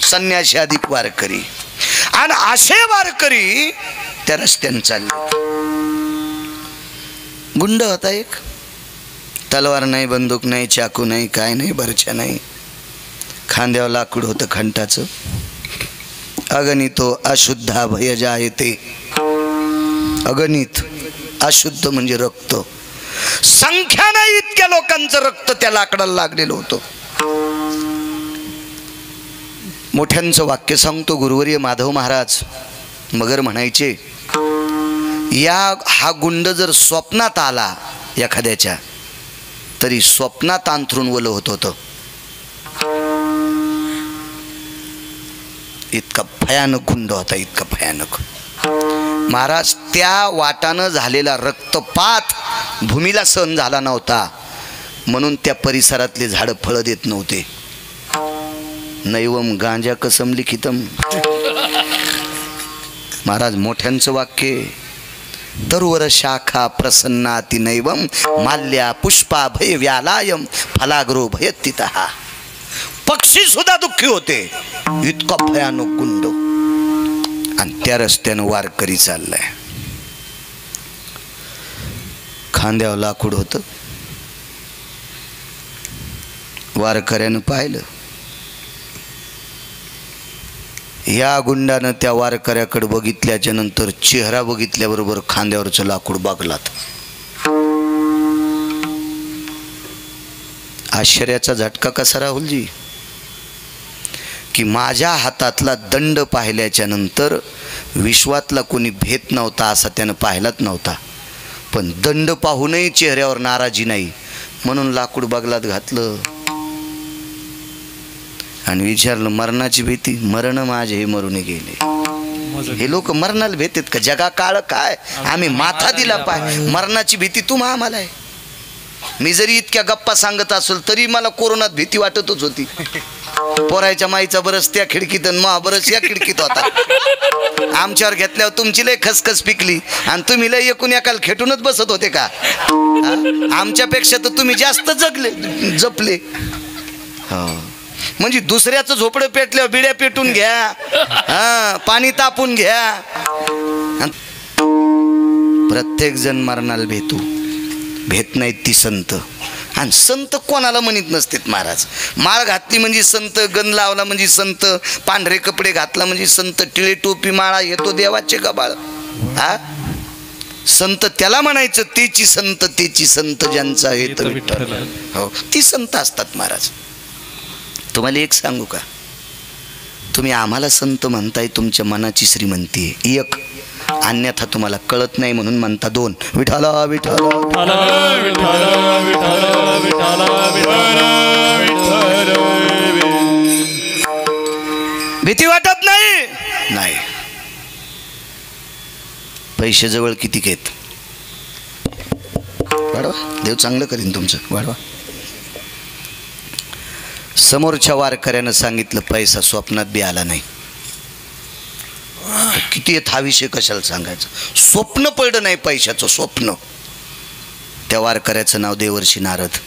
संन्याशी अधिक वारकरी आणि असे वारकरी त्या रस्त्याने चालले. गुंड होता एक. तलवार नाही, बंदूक नाही, चाकू नाही, काय नाही, बरच्या नाही. खांद्यावर लाकूड होतं खंटाचं. अगणितो अशुद्धा भय जायते. अगणित अशुद्ध म्हणजे रक्त. संख्या नाही इतक्या लोकांचं रक्त त्या लाकडाला लागलेलं होतं. मोठ्यांचं वाक्य सांगतो गुरुवर्य माधव महाराज मगर म्हणायचे, हा गुंड जर स्वप्नात आला एखाद्याच्या तरी स्वप्नात अंथरून वलं होत होतं. इतका भयानक गुंड होता, इतका भयानक. महाराज त्या वाटानं झालेला रक्तपात भूमीला सहन झाला नव्हता म्हणून त्या परिसरातले झाडं फळं देत नव्हते. नैवम गांजा कसम लिखितम. महाराज मोठ्यांचं वाक्य. तरुवर शाखा प्रसन्नाति नैवम माल्या पुष्पा भय व्यालायम फलाग्रो भयतितः. पक्षी सुद्धा दुःखी होते. इतका भयानक गुंड. आणि त्या रस्त्यानं वारकरी चाललाय. खांद्यावर लाकूड होतं. वारकऱ्यानं पाहिलं. या गुंडानं त्या वारकऱ्याकडे बघितल्याच्या नंतर चेहरा बघितल्याबरोबर खांद्यावरचं लाकूड बघलात. आश्चर्याचा झटका कसा राहुलजी की माझ्या हातातला दंड पाहिल्याच्या नंतर विश्वातला कोणी भेद नव्हता असा त्यानं पाहिलाच नव्हता. पण दंड पाहूनही चेहऱ्यावर नाराजी नाही म्हणून लाकूड बगलात घातलं आणि विचारलं मरणाची भीती. मरण माझे हे मरून गेले. हे लोक मरणाला भीतेत का? जगा काळ काय आम्ही माथा दिला पाय. मरणाची भीती तुम्हा आम्हाला आहे. मी जरी इतक्या गप्पा सांगत असेल तरी मला कोरोनात भीती वाटतच होती. पोरायच्या माईचा बरस त्या खिडकीत आणि मा बरस या खिडकीत होता. आमच्यावर घेतल्यावर तुमची लय खसखस पिकली आणि तुम्ही लय एकूण एकाला खेटूनच बसत होते का? आमच्यापेक्षा तर तुम्ही जास्त जपले. हो म्हणजे दुसऱ्याचं झोपडं पेटल्यावर बिड्या पेटून घ्या, पाणी तापून घ्या. प्रत्येक जण मरणाला भेट नाहीत ती संत. आणि संत कोणाला म्हणत नसतेत महाराज. माळ घातली म्हणजे संत, गण लावला म्हणजे संत, पांढरे कपडे घातला म्हणजे संत, टिळे टोपी माळा येतो देवाचे गबाळ. हा संत त्याला म्हणायचं तेची संत ज्यांचा येत विठ्ठल. हो ती संत असतात महाराज. तुम्हाला एक सांगू का? तुम्ही आम्हाला संत म्हणताय तुमच्या मनाची श्रीमंती आहे एक, अन्यथा तुम्हाला कळत नाही म्हणून म्हणता दोन. विठाला विठाला भीती वाटत नाही. पैसे जवळ किती घेत वाढवा, देव चांगलं करीन तुमचं. वाढवा. समोरच्या वारकऱ्यानं सांगितलं पैसा स्वप्नात बी आला नाही. किती येत हा विषय कशाला सांगायचा? स्वप्न पडलं नाही पैशाचं स्वप्न. त्या वारकऱ्याचं नाव देवर्षी नारद.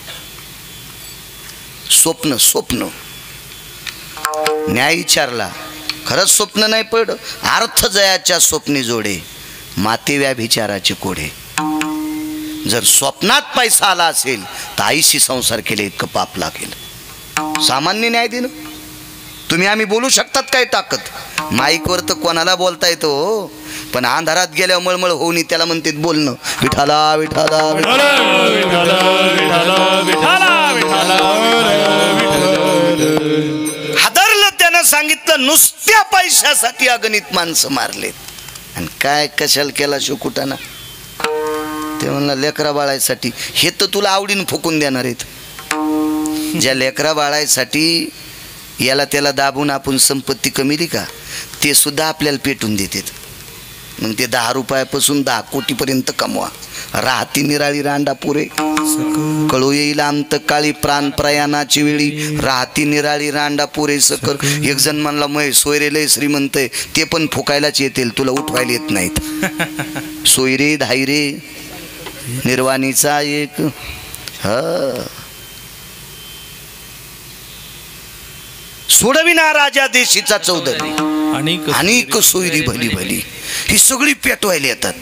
स्वप्न न्याय विचारला. खरंच स्वप्न नाही पडलं. अर्थ जयाच्या स्वप्नी जोडे माते व्याभिचाराचे कोडे. जर स्वप्नात पैसा आला असेल तर आईशी संसार केले इतकं पाप लागेल. सामान्य न्याय देणं. तुम्ही आम्ही बोलू शकतात काय ताकद? माईकवर तर कोणाला बोलता येतो पण अंधारात गेल्यावर मळमळ होऊन त्याला म्हणते बोलणं. विठाला विठाला हादरलं. त्यानं सांगितलं नुसत्या पैशासाठी अगणित माणसं मारलेत आणि काय कशाला केला शिवकुटाना? ते म्हणलं लेकरा बाळायसाठी. हे तर तुला आवडीनं फुकून देणार आहेत. ज्या लेकरा बाळायसाठी याला त्याला दाबून आपण संपत्ती कमीली का ते सुद्धा आपल्याला पेटून देतात. मग ते 10 रुपयापासून 10 कोटीपर्यंत कमवा. राहती निराळी रांडा पुरे, कळू येईल अंत काळी प्राण प्रयाणाची वेळी. राहती निराळी रांडा पुरे सकर. एक जण म्हणला मय सोयरे लय श्रीमंत आहे, ते पण फुकायलाच येतील, तुला उठवायला येत नाहीत. सोयरे धायरे निर्वाणीचा एक सोडविना राजा देशीचा चौधरी, अनेक सोयरी भली भली. ही सगळी पेटवायला येतात.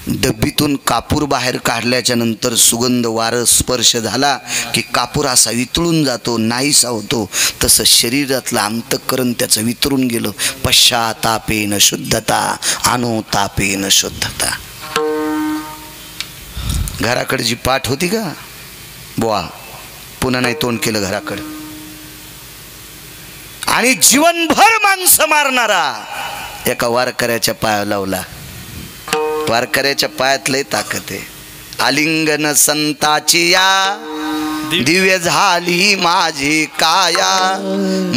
डब्बीतून कापूर बाहेर काढल्याच्या नंतर सुगंध वार स्पर्श झाला की कापूर असा वितळून जातो, नाहीसा होतो. तसं शरीरातलं अंतःकरण त्याचं वितरून गेलं. पश्चातापेन शुद्धता, अनुतापेन शुद्धता. घराकडे जी पाठ होती का बुवा, पुन्हा नाही तोंड केलं घराकडे. आणि जीवनभर माणसं मारणारा एका वारकऱ्याच्या पाया लावला. वारकऱ्याच्या पायात लय ताकद आहे. आलिंगन संताची या दिव्य झाली माझी काया,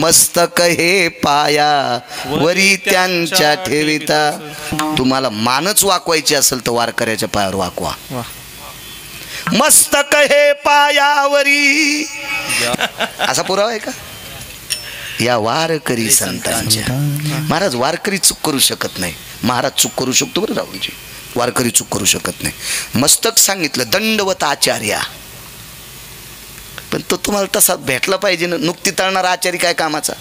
मस्तक हे पाया वरी त्यांच्या ठेविता. तुम्हाला मानच वाकवायची असेल तर वारकऱ्याच्या पायावर वाकवा. मस्तक हे पायावरी, असा पुरावा आहे का या वारकरी संतांच्या. महाराज वारकरी चूक करू शकत नाही. महाराज चूक करू शकतो बरं राहुलजी, वारकरी चूक करू शकत नाही. मस्तक सांगितलं दंडवत आचार्या, पण तो तुम्हाला तसा भेटला पाहिजे ना. नुकती तळणारा आचार्य काय कामाचा.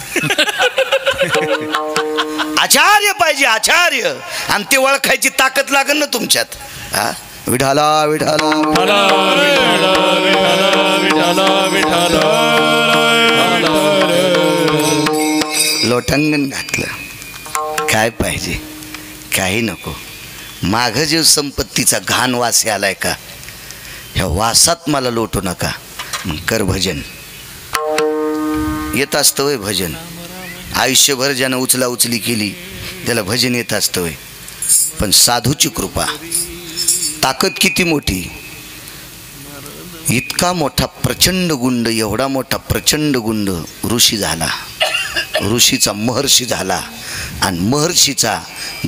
आचार्य पाहिजे आचार्य, आणि ते ओळखायची ताकद लागेल ना तुमच्यात. हा विठाला विठाला लोटांगण घातलं. काय पाहिजे, काही नको. माघ जीव संपत्तीचा घाण वास आलाय का, ह्या वासात मला लोटू नका. कर भजन. येत असतं वय भजन. आयुष्यभर ज्यानं उचला उचली केली त्याला भजन येत असतं वय. पण साधूची कृपा, ताकद किती मोठी. इतका मोठा प्रचंड गुंड, एवढा मोठा प्रचंड गुंड ऋषी झाला. ऋषीचा महर्षी झाला आणि महर्षीचा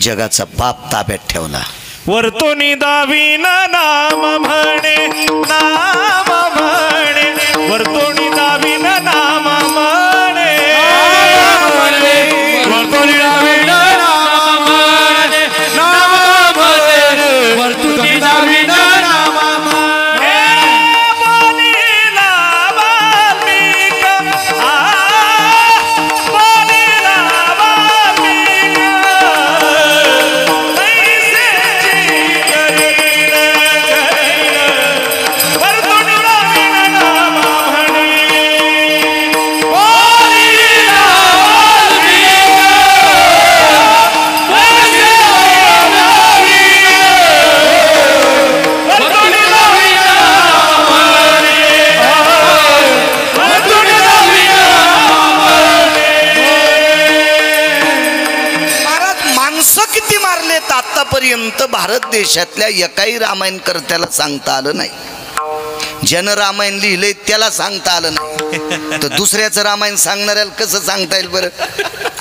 जगाचा बाप ताब्यात ठेवला. वर्तुनी दावीन नाम म्हणे, नाम म्हणे, वर्तुनी दावीन नाम म्हणे, वर्तुनी दावीन नाम म्हणे, नाम म्हणे, वर्तुनी दावीन नाम म्हणे. बोलिला वाल्मिक, बोलिला वाल्मिक, आतापर्यंत भारत देशातल्या एकाही रामायण कर्त्याला सांगता आलं नाही. ज्यानं रामायण लिहिलंय त्याला सांगता आलं नाही, तर दुसऱ्याचं रामायण सांगणाऱ्याला कसं सांगता येईल बरं.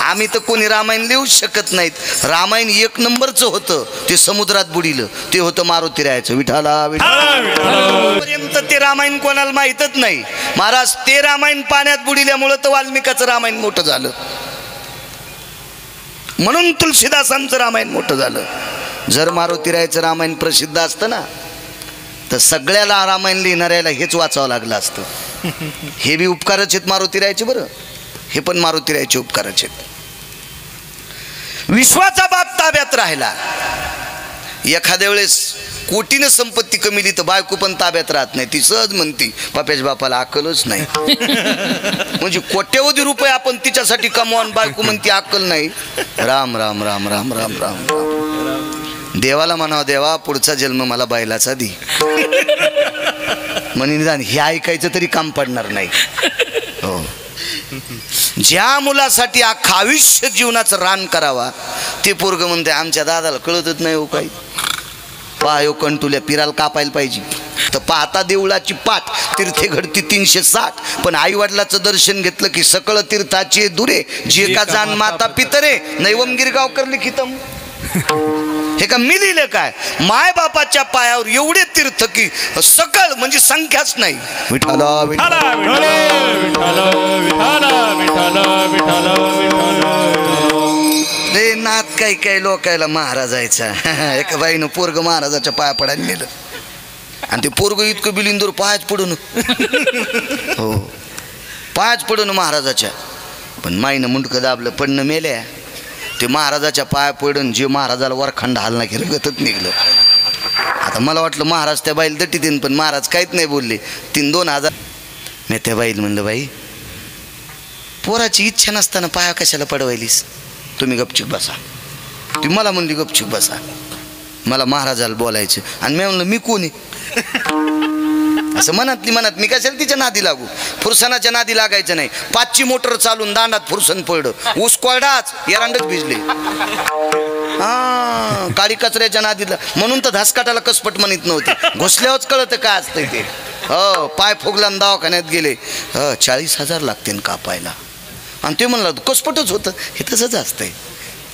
आम्ही तर कोणी रामायण लिहूच शकत नाहीत. रामायण 1 नंबरचं होतं ते समुद्रात बुडिलं, ते होतं मारुती रायाचं. विठाला पर्यंत ते रामायण कोणाला माहीतच नाही. महाराज ते रामायण पाण्यात बुडिल्यामुळं तर वाल्मिकाचं रामायण मोठं झालं, म्हणून तुलसीदासांचं रामायण मोठं झालं. जर मारुती रायाचं रामायण प्रसिद्ध असतं ना तर सगळ्याला रामायण लिहिणाऱ्याला हेच वाचावं लागलं असतं. हे बी उपकारच आहेत मारुती रायाचे बरं, हे पण मारुती रायाचे उपकारच आहेत. विश्वाचा बाप ताब्यात राहिला. एखाद्या वेळेस कोटीनं संपत्ती कमीली तर बायको पण ताब्यात राहत नाही. ती सहज म्हणती बाप्याच्या बापाला अक्कलच नाही. म्हणजे कोट्यवधी रुपये आपण तिच्यासाठी कमवून बायको म्हणती अक्कल नाही. राम राम राम राम राम राम राम. देवाला म्हणावं देवा पुढचा जन्म मला बैलाचा दी. म्हणे निदान हे ऐकायचं तरी काम पडणार नाही. हो, ज्या मुलासाठी अख्खं आयुष्य जीवनाचं रान करावा ते पोरगं म्हणते आमच्या दादाला कळतच नाही हो काही. पायो कंटुल्या पिराला कापायला पाहिजे नुसतं पाहता देवळाची पाठ तीर्थे घडती 360, पण आई वडिलाचं दर्शन घेतलं की सकळ तीर्थाची दुरे जे का जाण माता पितरे नैवम गिरगावकर लिखितम. हे का मी लिहिलं काय? माय बापाच्या पायावर एवढे तीर्थ की सकळ म्हणजे संख्याच नाही. विठाला विठाला रे नात काही काही लोकायला महाराजायचा. एका बाईनं पोरग महाराजाच्या पाया पडायला नेलं आणि ते पोरग इतकं बिलिंदूर पायाच पडून हो पायाच पडून महाराजाच्या. पण माईनं मुंडकं दाबलं पडणं मेल्या. ते महाराजाच्या पाया पडून जे महाराजाला वरखंड हालना की रगतच निघलं. आता मला वाटलं महाराज त्या बाईला दटी देईन, पण महाराज काहीच नाही बोलले. 3-2,000 मी त्या बाईला म्हणलं, बाई पोराची इच्छा नसताना पाया कशाला पडवायलीस? तुम्ही गपचूप बसा. ती मला म्हणली गपचूप बसा, मला महाराजाला बोलायचं. आणि मी म्हणलं मी कोणी असं मनातली मनात मी कशाला तिच्या नादी लागू? फुरसनाच्या नादी लागायचं नाही. 5ची मोटर चालून दांडात फुरसन पडलं, ऊस कोरडाच एरांडच भिजले. हा काळी कचऱ्याच्या नादीला म्हणून तर धासकाटाला कसपट म्हणत नव्हते. घुसल्यावरच कळतं काय असतंय ते. हो पाय फुगला दवाखान्यात गेले. 40,000 लागतील कापायला. आणि ते म्हणलं कसपटच होतं. हे तसंच असतंय.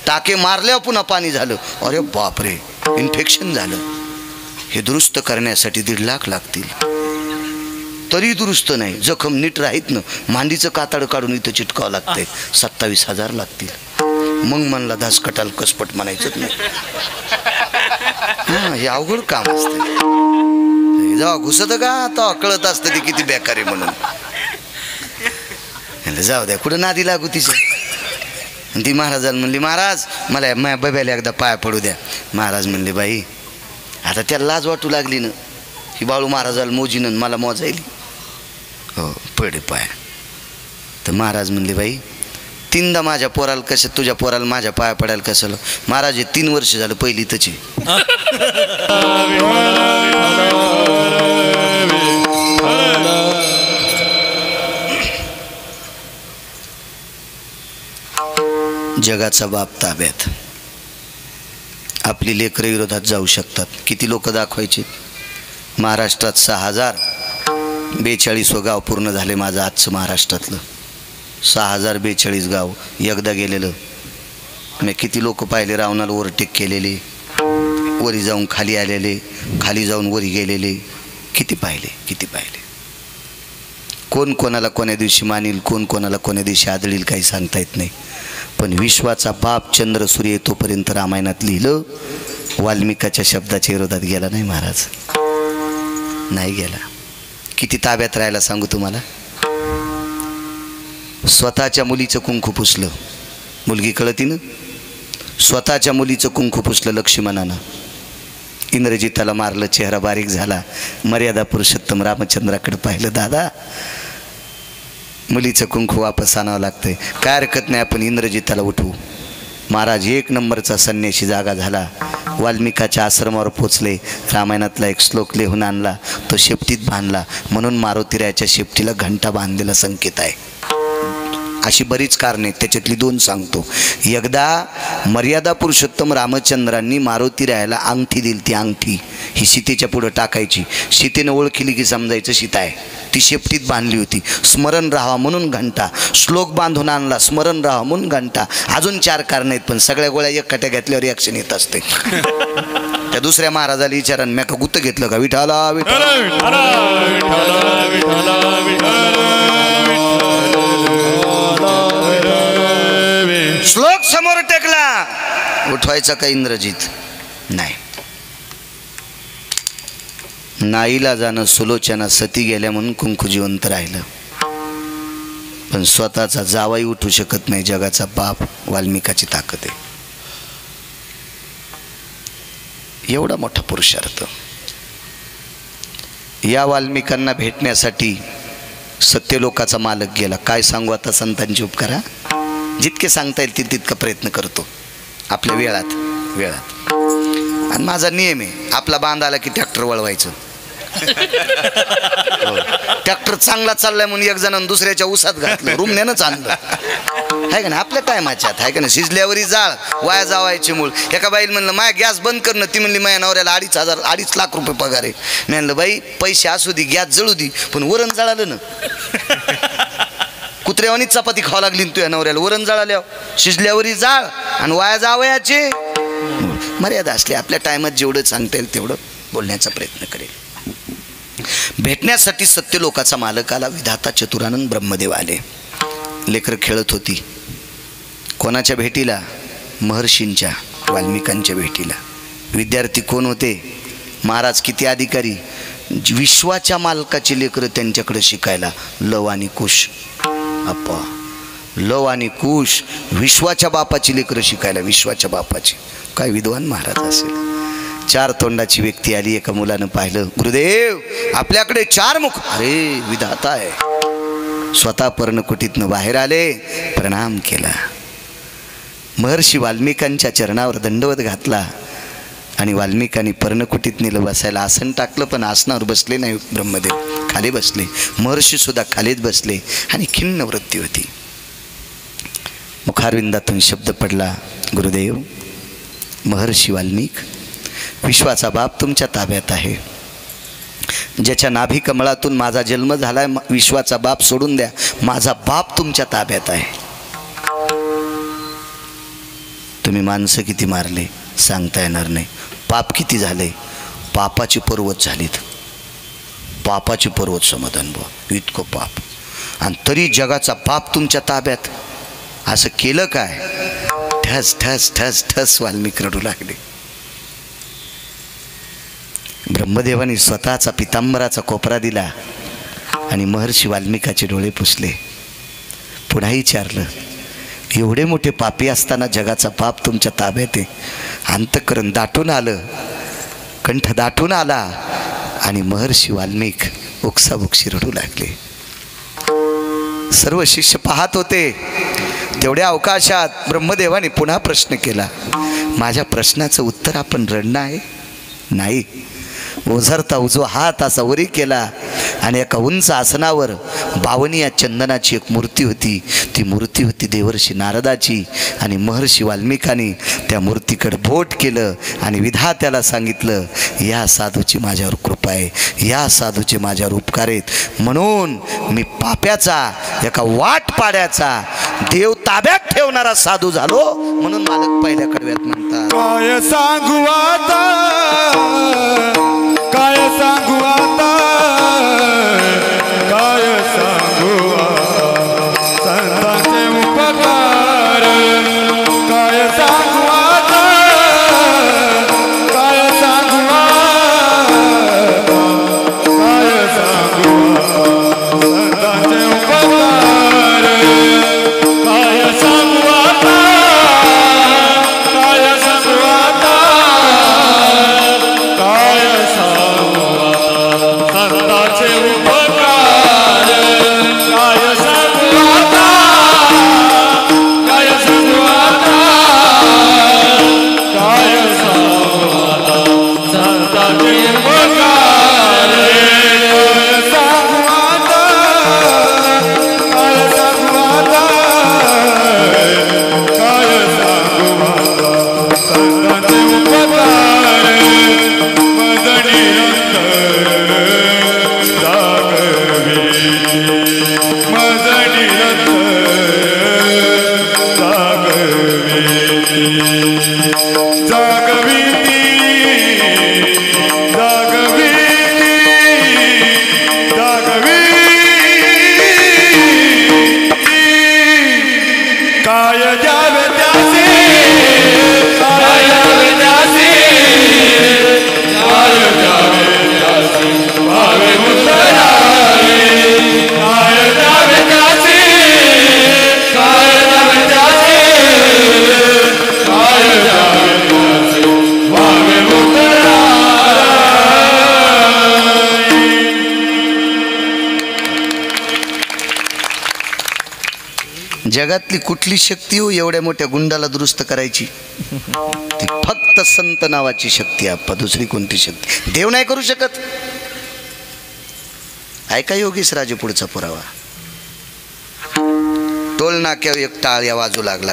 टाके मारल्यावर पुन्हा पाणी झालं. अरे बापरे इन्फेक्शन झालं. हे दुरुस्त करण्यासाठी 1.5 लाख लागतील. तरी दुरुस्त नाही. जखम नीट राहीत ना. मांडीचं कातड काढून इथं चिटकावं लागतंय. 27,000 लागतील. मग म्हणला धासकटाला कसपट म्हणायचंच नाही. हे अवघड काम असतं. जेव्हा घुसत का तेव्हा कळत असतं ते किती बेकार आहे म्हणून. जाऊ द्या कुठं नादी लागू तिच्या. ती महाराजाला म्हणली, महाराज मला माझ्या बब्याला एकदा पाया पडू द्या. महाराज म्हणले, बाई आता त्याला लाज वाटू लागली ना. ही बाळू महाराजाला मोजीनं मला मोजायली. हो पडे पाया. तर महाराज म्हणले, बाई 3दा माझ्या पोराला कसं तुझ्या पोराला माझ्या पाया पडायला कसं? महाराज हे 3 वर्ष झालं पहिली तची. जगाचा बाप ताब्यात. आपली लेकरं विरोधात जाऊ शकतात. किती लोक दाखवायचे? महाराष्ट्रात 6,042 गाव पूर्ण झाले. माझं आजचं महाराष्ट्रातलं 6,042 गाव एकदा गेलेलं. मी किती लोक पाहिले रावणाला ओव्हरटेक केलेले, वरी जाऊन खाली आलेले, खाली जाऊन वरी गेलेले. किती पाहिले किती पाहिले. कोण कोणाला कोण्या दिवशी मानील, कोण कोणाला कोण्या दिवशी आदळील काही सांगता येत नाही. पण विश्वाचा बाप चंद्र सूर्य तोपर्यंत रामायणात लिहिलं. वाल्मिकाच्या शब्दाच्या विरोधात गेला नाही महाराज. नाही गेला. किती ताब्यात राहायला सांगू तुम्हाला. स्वतःच्या मुलीचं कुंकू पुसलं. मुलगी कळती ना. स्वतःच्या मुलीचं कुंकू पुसलं लक्ष्मणानं. इंद्रजिताला मारलं. चेहरा बारीक झाला. मर्यादा पुरुषोत्तम रामचंद्राकडे पाहिलं. दादा मुलीचं कुंकू वापस आणावं लागतंय. काय हरकत नाही आपण इंद्रजिताला उठवू. महाराज 1 नंबरचा संन्याशी जागा झाला. वाल्मिकाच्या आश्रमावर पोचले. रामायणातला एक श्लोक लिहून आणला. तो शेपटीत बांधला. म्हणून मारुतीरायाच्या शेपटीला घंटा बांधलेला संकेत आहे. अशी बरीच कारणे. त्याच्यातली 2 सांगतो. एकदा मर्यादा पुरुषोत्तम रामचंद्रांनी मारुतीरायाला अंगठी दिली. ती अंगठी ही सीतेच्या पुढं टाकायची. सीतेनं ओळखली की समजायचं सीता आहे. ती शेपटीत बांधली होती. स्मरण राहावा म्हणून घंटा. श्लोक बांधून आणला. स्मरण राहावा म्हणून घंटा. अजून 4 कारणे आहेत. पण सगळ्या गोळ्या एक कट्या घेतल्यावर रिॲक्शन येत असते. त्या दुसऱ्या महाराजाला विचारा, मी का गुत्त घेतलं का? विठाला विठाला श्लोक समोर टेकला. उठवायचा का इंद्रजित? नाही. नाईला जाणं सुलोचना सती गेल्या म्हणून कुंकू जिवंत राहिलं. पण स्वतःचा जावाई उठू शकत नाही. जगाचा बाप वाल्मिकाची ताकद आहे. एवढा मोठा पुरुषार्थ. या वाल्मिकांना भेटण्यासाठी सत्यलोकाचा मालक गेला. काय सांगू आता संतांची उपकारा. जितके सांगता येईल तितका प्रयत्न करतो आपल्या वेळात. आणि माझा नियम आहे, आपला बांध आला की ट्रॅक्टर वळवायचं. ट्रॅक्टर चांगला चाललाय म्हणून एक जणांना दुसऱ्याच्या उसात घातलं, रुमण्यानंच आणलं आहे का ना. आपल्या टायमाच्यात आहे का ना, शिजल्यावरही जाळ वाया जावायचे मूळ. एका बाईला म्हणलं माझ्या गॅस बंद करणं, ती म्हणली माझ्या नवऱ्याला 2.5 लाख रुपये पगार आहे. मी म्हणलं बाई पैसे असू दे, गॅस जळू दे, पण वरण जळालं ना. कुत्र्यावानी चपाती खावा लागली तुझ्या नवऱ्याला, वरण जळाल्यावर शिजल्यावरही जाळ आणि वाया जावयाचे. मर्यादा असली आपल्या टायमात जेवढं सांगता येईल तेवढं बोलण्याचा प्रयत्न करेल. भेटण्यासाठी सत्य लोकाचा मालक आला, विधाता चतुरानंद ब्रह्मदेव आले. लेकरं खेळत होती. कोणाच्या भेटीला? महर्षींच्या, वाल्मिकांच्या भेटीला. विद्यार्थी कोण होते? महाराज किती अधिकारी. विश्वाच्या मालकाची लेकरं त्यांच्याकडे शिकायला. लव आणि कुश. अप्पा, लव आणि कुश, विश्वाच्या बापाची लेकरं शिकायला. विश्वाच्या बापाची. काय विद्वान महाराज असेल. 4 तोंडाची व्यक्ती आली. एका मुलानं पाहिलं, गुरुदेव आपल्याकडे 4 मुख. अरे विधाता आहे. स्वतः पर्णकुटीतनं बाहेर आले, प्रणाम केला. महर्षी वाल्मिकांच्या चरणावर दंडवत घातला आणि वाल्मिकांनी पर्णकुटीत नेलं बसायला. आसन टाकलं पण आसनावर बसले नाही ब्रह्मदेव, खाली बसले. महर्षी सुद्धा खालीच बसले आणि खिन्न वृत्ती होती. मुखारविंदातून शब्द पडला, गुरुदेव महर्षी वाल्मिक, विश्वाचा बाप तुमच्या ताब्यात आहे. ज्याच्या नाभी कमळातून माझा जन्म झालाय, विश्वाचा बाप सोडून द्या, माझा बाप तुमच्या ताब्यात आहे. तुम्ही माणसं किती मारले सांगता येणार नाही. पाप किती झाले? पापाची पर्वत झालीत. पापाची पर्वत समाधान बुवा, इतकं पाप. आणि तरी जगाचा पाप तुमच्या ताब्यात. असं केलं काय? ठस ठस ठस ठस वाल्मिक रडू लागले. ब्रह्मदेवाने स्वतःचा पितांबराचा कोपरा दिला आणि महर्षी वाल्मिकाचे डोळे पुसले. पुन्हा विचारलं, एवढे मोठे पापी असताना जगाचा पाप तुमच्या ताब्यात आहे. अंतःकरण दाटून आलं, कंठ दाटून आला आणि महर्षी वाल्मिक ओक्साबोक्षी रडू लागले. सर्व शिष्य पाहत होते. तेवढ्या अवकाशात ब्रह्मदेवाने पुन्हा प्रश्न केला. माझ्या प्रश्नाचं उत्तर आपण रडणं आहे? नाही. ओझरता उजवा हात असा वरी केला आणि एका उंच आसनावर 52 चंदनाची एक मूर्ती होती. ती मूर्ती होती देवर्षी नारदाची. आणि महर्षी वाल्मिकांनी त्या मूर्तीकडे बोट केलं आणि विधात्याला सांगितलं, या साधूची माझ्यावर कृपा आहे, या साधूचे माझ्यावर उपकार आहेत. म्हणून मी पाप्याचा, एका वाट पाड्याचा, देव ताब्यात ठेवणारा साधू झालो. म्हणून मालक पहिल्या कडव्यात म्हणतात, काय सांगू आता, काय सांगू आता, काय सांगू संतांचे उपकार. काय सांगू आता, काय सांगू, काय सांगू संतांचे उपकार. काय सांगू आता, काय सांगू आता, काय सांगू संतांचे उपकार. काय सांगू आता, काय सांगू आता, काय सांगू संतांचे उपकार. काय सांगू आता, काय सांगू आता, काय सांगू संतांचे उपकार. मदनी जागवी, मदनी जागवी, जागवी, जागवी, जागवी. काय द्यावे त्याचे, काय द्यावे त्याचे, काय द्यावे त्याचे, भावे उतरावे. काय द्यावे त्याचे, काय द्यावे त्याचे, काय द्यावे त्याचे, भावे उतरावे. जगातली कुठली शक्ती हो एवढ्या मोठ्या गुंडाला दुरुस्त करायची? ती फक्त संत नावाची शक्ती आहे. दुसरी कोणती शक्ती देव नाही करू शकत. ऐका योगेश राजे पुढचा पुरावा. टोल नाक्यावर एक टाळ्या वाजू लागला.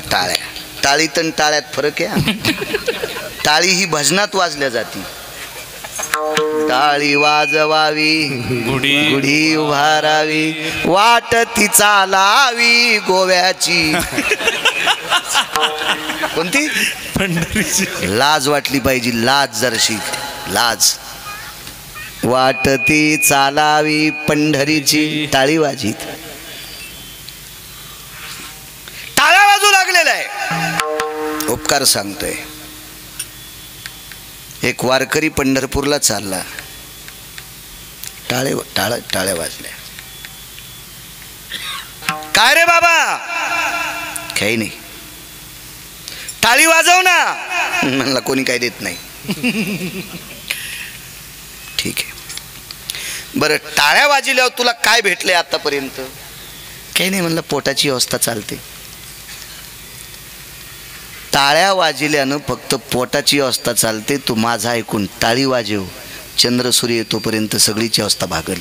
टाळीत आणि टाळ्यात फरक आहे. टाळी ही भजनात वाजल्या जाती. टाळी वाजवावी गुढी उभारावी वाट ती चालावी गोव्याची. कोणती? लाज वाटली पाहिजे. लाज जरशी लाज. वाट ती चालावी पंढरीची. टाळी वाजीत. टाळ्या वाजू लागलेला आहे. उपकार सांगतोय. एक वारकरी पंढरपूरला चालला. टाळ्या वाजल्या. काय रे बाबा? काही नाही. टाळी वाजव ना. म्हणला कोणी काय देत नाही. ठीक आहे बरं. टाळ्या वाजल्यावर तुला काय भेटले आतापर्यंत? काही नाही. म्हणलं पोटाची अवस्था चालते. टाळ्या वाजल्यानं फक्त पोटाची अवस्था चालते. तू माझा ऐकून टाळी वाजव. चंद्र सूर्य येतोपर्यंत सगळीची अवस्था भागल.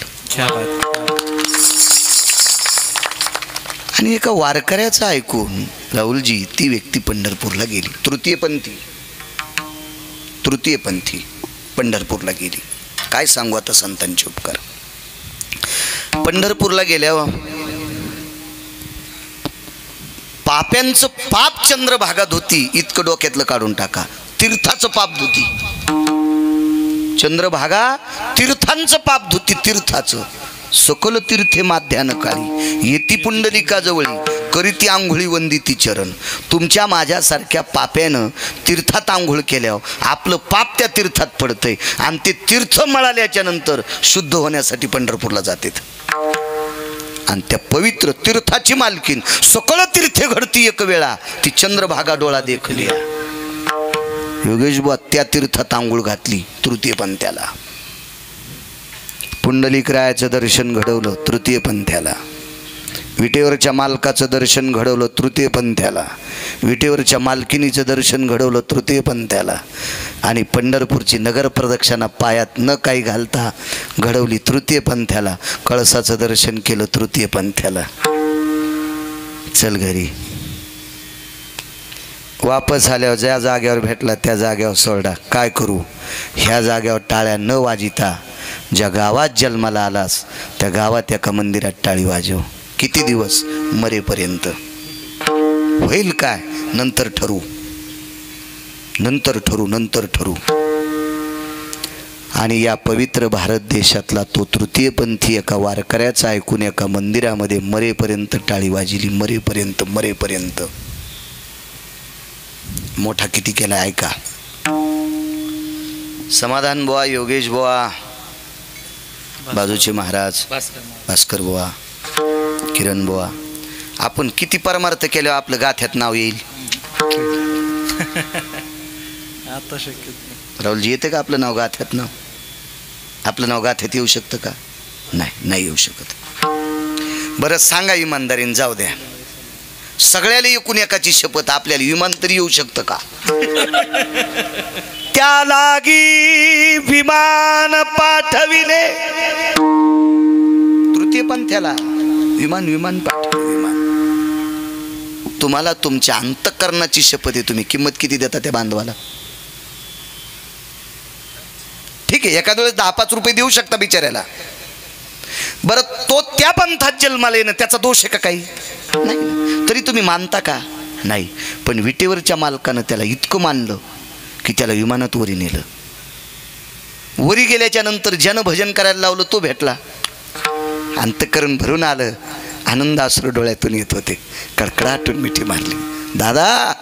आणि एका वारकऱ्याचं ऐकून राहुलजी ती व्यक्ती पंढरपूरला गेली. तृतीयपंथी पंढरपूरला गेली. काय सांगू आता संतांचे उपकार. पंढरपूरला गेल्यावर पाप्यांचं पाप चंद्रभागा धुती इतकं डोक्यातलं काढून टाका. तीर्थाचं पाप धुती. चंद्रभागा तीर्थांचं पाप धुती. तीर्थाचं सकल तीर्थे माध्यान काळी येती पुंडलिका जवळी करीती आंघोळी वंदिती चरण. तुमच्या माझ्यासारख्या पाप्यानं तीर्थात आंघोळ केल्यावर आपलं पाप त्या तीर्थात पडतंय आणि ते तीर्थ मिळाल्याच्या नंतर शुद्ध होण्यासाठी पंढरपूरला जातात. आणि त्या पवित्र तीर्थाची मालकीन सकळ तीर्थे घडती एक वेळा ती चंद्रभागा डोळा देखली. योगेश बुवा त्या तीर्थात आंघोळ घातली तृतीयपंथ्याला. पुंडलिकरायाचं दर्शन घडवलं तृतीयपंथ्याला. विटेवरच्या मालकाचं दर्शन घडवलं तृतीयपंथ्याला. विटेवरच्या मालकिनीचं दर्शन घडवलं तृतीयपंथ्याला. आणि पंढरपूरची नगर प्रदक्षिणा पायात न काही घालता घडवली तृतीयपंथ्याला. कळसाचं दर्शन केलं तृतीयपंथ्याला. चल घरी. वापस आल्यावर ज्या जाग्यावर भेटला त्या जाग्यावर सोडा. काय करू? ह्या जाग्यावर टाळ्या न वाजिता ज्या गावात जन्माला आलास त्या गावात एका मंदिरात टाळी वाजव. किती दिवस? मरेपर्यंत. होईल काय? नंतर ठरू. आणि या पवित्र भारत देशातला तो तृतीयपंथी एका वारकऱ्याचा ऐकून एका मंदिरामध्ये मरेपर्यंत टाळी वाजली. मरेपर्यंत. मोठा किती केला ऐका. समाधान बुवा, योगेश बुवा, बाजूचे महाराज, भास्कर बुवा, किरण बुवा, आपण किती परमार्थ केल्यावर आपलं गाथ्यात नाव येईल? आता शक्य राहुलजी येते का आपलं नाव गाथ्यात? आपलं नाव गाथ्यात येऊ शकतं का? नाही येऊ शकत. बरं सांगा इमानदारीने, जाऊ द्या. सगळ्याला एकूण एकाची शपथ, आपल्याला विमान तरी येऊ शकतं का? त्या लागी विमान पाठविले. तृतीयपंथ्याला विमान पाठविले. तुम्हाला तुमच्या अंतःकरणाची शपथ आहे. तुम्ही किंमत किती देता त्या बांधवाला? ठीक आहे, एखाद्या वेळेस 10-5 रुपये देऊ शकता बिचाऱ्याला. बरं, तो त्या पंथात जन्माला येणं त्याचा दोष आहे का काही? नाही. तरी तुम्ही मानता का? नाही. पण विटेवरच्या मालकानं त्याला इतकं मानलं की त्याला विमानात वरी नेलं. वरी गेल्याच्या नंतर ज्यानं भजन करायला लावलं तो भेटला. अंतःकरण भरून आलं. आनंदाश्रू डोळ्यातून येत होते. कडकडाटून मिठी मारली. दादा,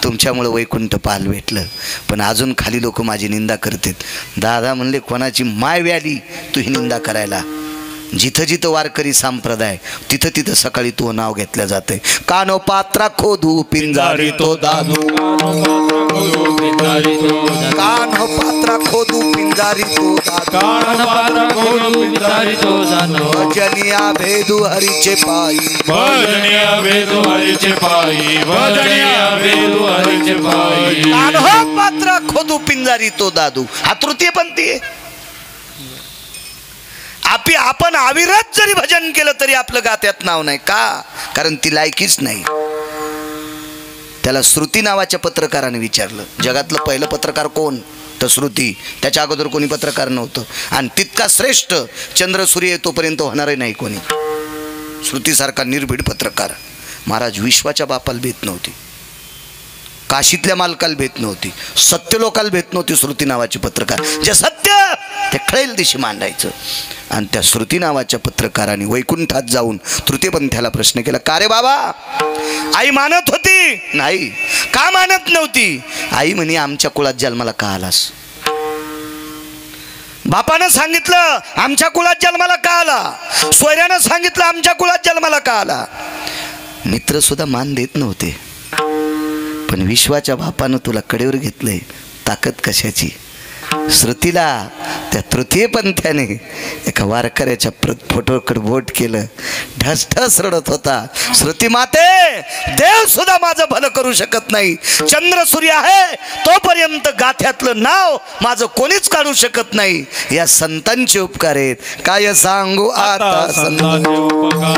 तुमच्यामुळं वैकुंठ पाल भेटलं, पण अजून खाली लोक माझी निंदा करतात. दादा म्हणले, कोणाची माय व्याली तू ही निंदा करायला? जिथं जिथं वारकरी संप्रदाय तिथं तिथं सकाळी तो नाव घेतलं जाते. कानो पात्रा खोदू पिंजारी तो दादू. कानो पात्रा खोदू पिंजारी तो दादू. भजनिया भेदू हरीचे पायी. कानो पात्रा खोदू पिंजारी तो दादू. हा तृतीयपंथी आहे. आपण अविरत जरी भजन केलं तरी आपलं गात्यात नाव नाही का? कारण ती लायकीच नाही. त्याला श्रुती नावाच्या पत्रकाराने विचारलं, जगातलं पहिलं पत्रकार कोण? तर श्रुती. त्याच्या अगोदर कोणी पत्रकार नव्हतं. आणि तितका श्रेष्ठ चंद्र सूर्य तोपर्यंत होणारही नाही कोणी. श्रुतीसारखा निर्भीड पत्रकार. महाराज विश्वाच्या बापाला भेट नव्हती, काशीतल्या मालकाला भेट नव्हती, सत्य लोकाला भेट नव्हती. श्रुती नावाचे पत्रकार जे सत्य ते कळेल दिशी मांडायचं. आणि त्या श्रुती नावाच्या पत्रकाराने वैकुंठात जाऊन तृतीयपंथ्याला प्रश्न केला, का रे बाबा, आई मानत होती? नाही. का मानत नव्हती? आई म्हणे आमच्या कुळात जन्माला का आलास? बापानं सांगितलं आमच्या कुळात जन्माला का आला, सोयऱ्यानं सांगितलं आमच्या कुळात जन्माला का आला. मित्र सुद्धा मान देत नव्हते. पण विश्वाच्या बापानं तुला कडेवर घेतलंय, ताकद कशाची? श्रुतीला त्या तृतीय पंथ्याने एका वारकऱ्याच्या फोटोकडे बोट केलं. ढस ढस रडत होता. श्रुती माते, देव सुद्धा माझं भलं करू शकत नाही. चंद्र सूर्य आहे तोपर्यंत गाथ्यातलं नाव माझं कोणीच काढू शकत नाही. या संतांचे उपकार आहेत. काय सांगू आता संतांचे उपकार,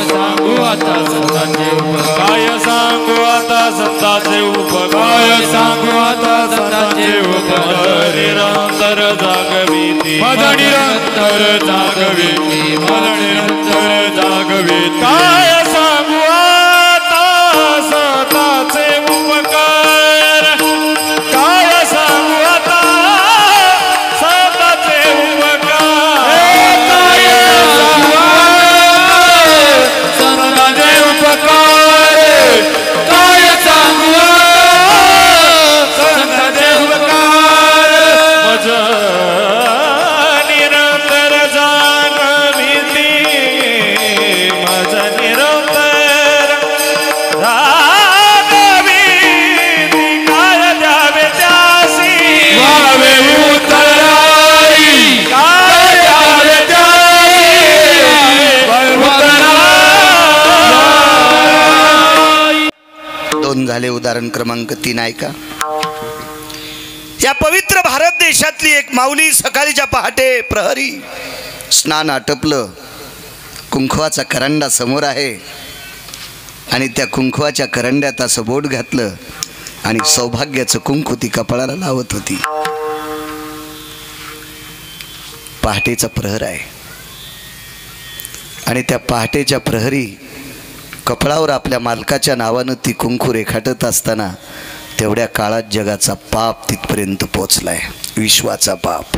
सांगू आता संतांचे उपकार, काय सांगू आता संतांचे उपकार, सांगू आता संतांचे उपकार. निरंतर जागविती मद निरंतर जागविती मद निरंतर जागविती. काय सांगू आता संतांचे उपकार, काय सांगू आता संतांचे उपकार, काय सांगू संतांचे उपकार, काय सांगू संतांचे उपकार. निरंतर जागविती मज निरंतर जागविती. काय द्यावे त्यासी व्हावे उतराई, काय द्यावे त्यासी उतराई. दोन झाले. उदाहरण क्रमांक 3 ऐका. या पवित्र भारत देशातली एक माऊली सकाळीच्या पहाटे प्रहरी स्नान आटपलं, कुंकवाचा करंडा समोर आहे आणि त्या कुंकवाच्या करंड्यात असं बोट घातलं आणि सौभाग्याचं कुंकू ती कपाळाला लावत होती. पहाटेचा प्रहर आहे आणि त्या पहाटेच्या प्रहरी कपाळावर आपल्या मालकाच्या नावानं ती कुंकू रेखाटत असताना तेवढ्या काळात जगाचा पाप तिथपर्यंत पोचलाय. विश्वाचा पाप.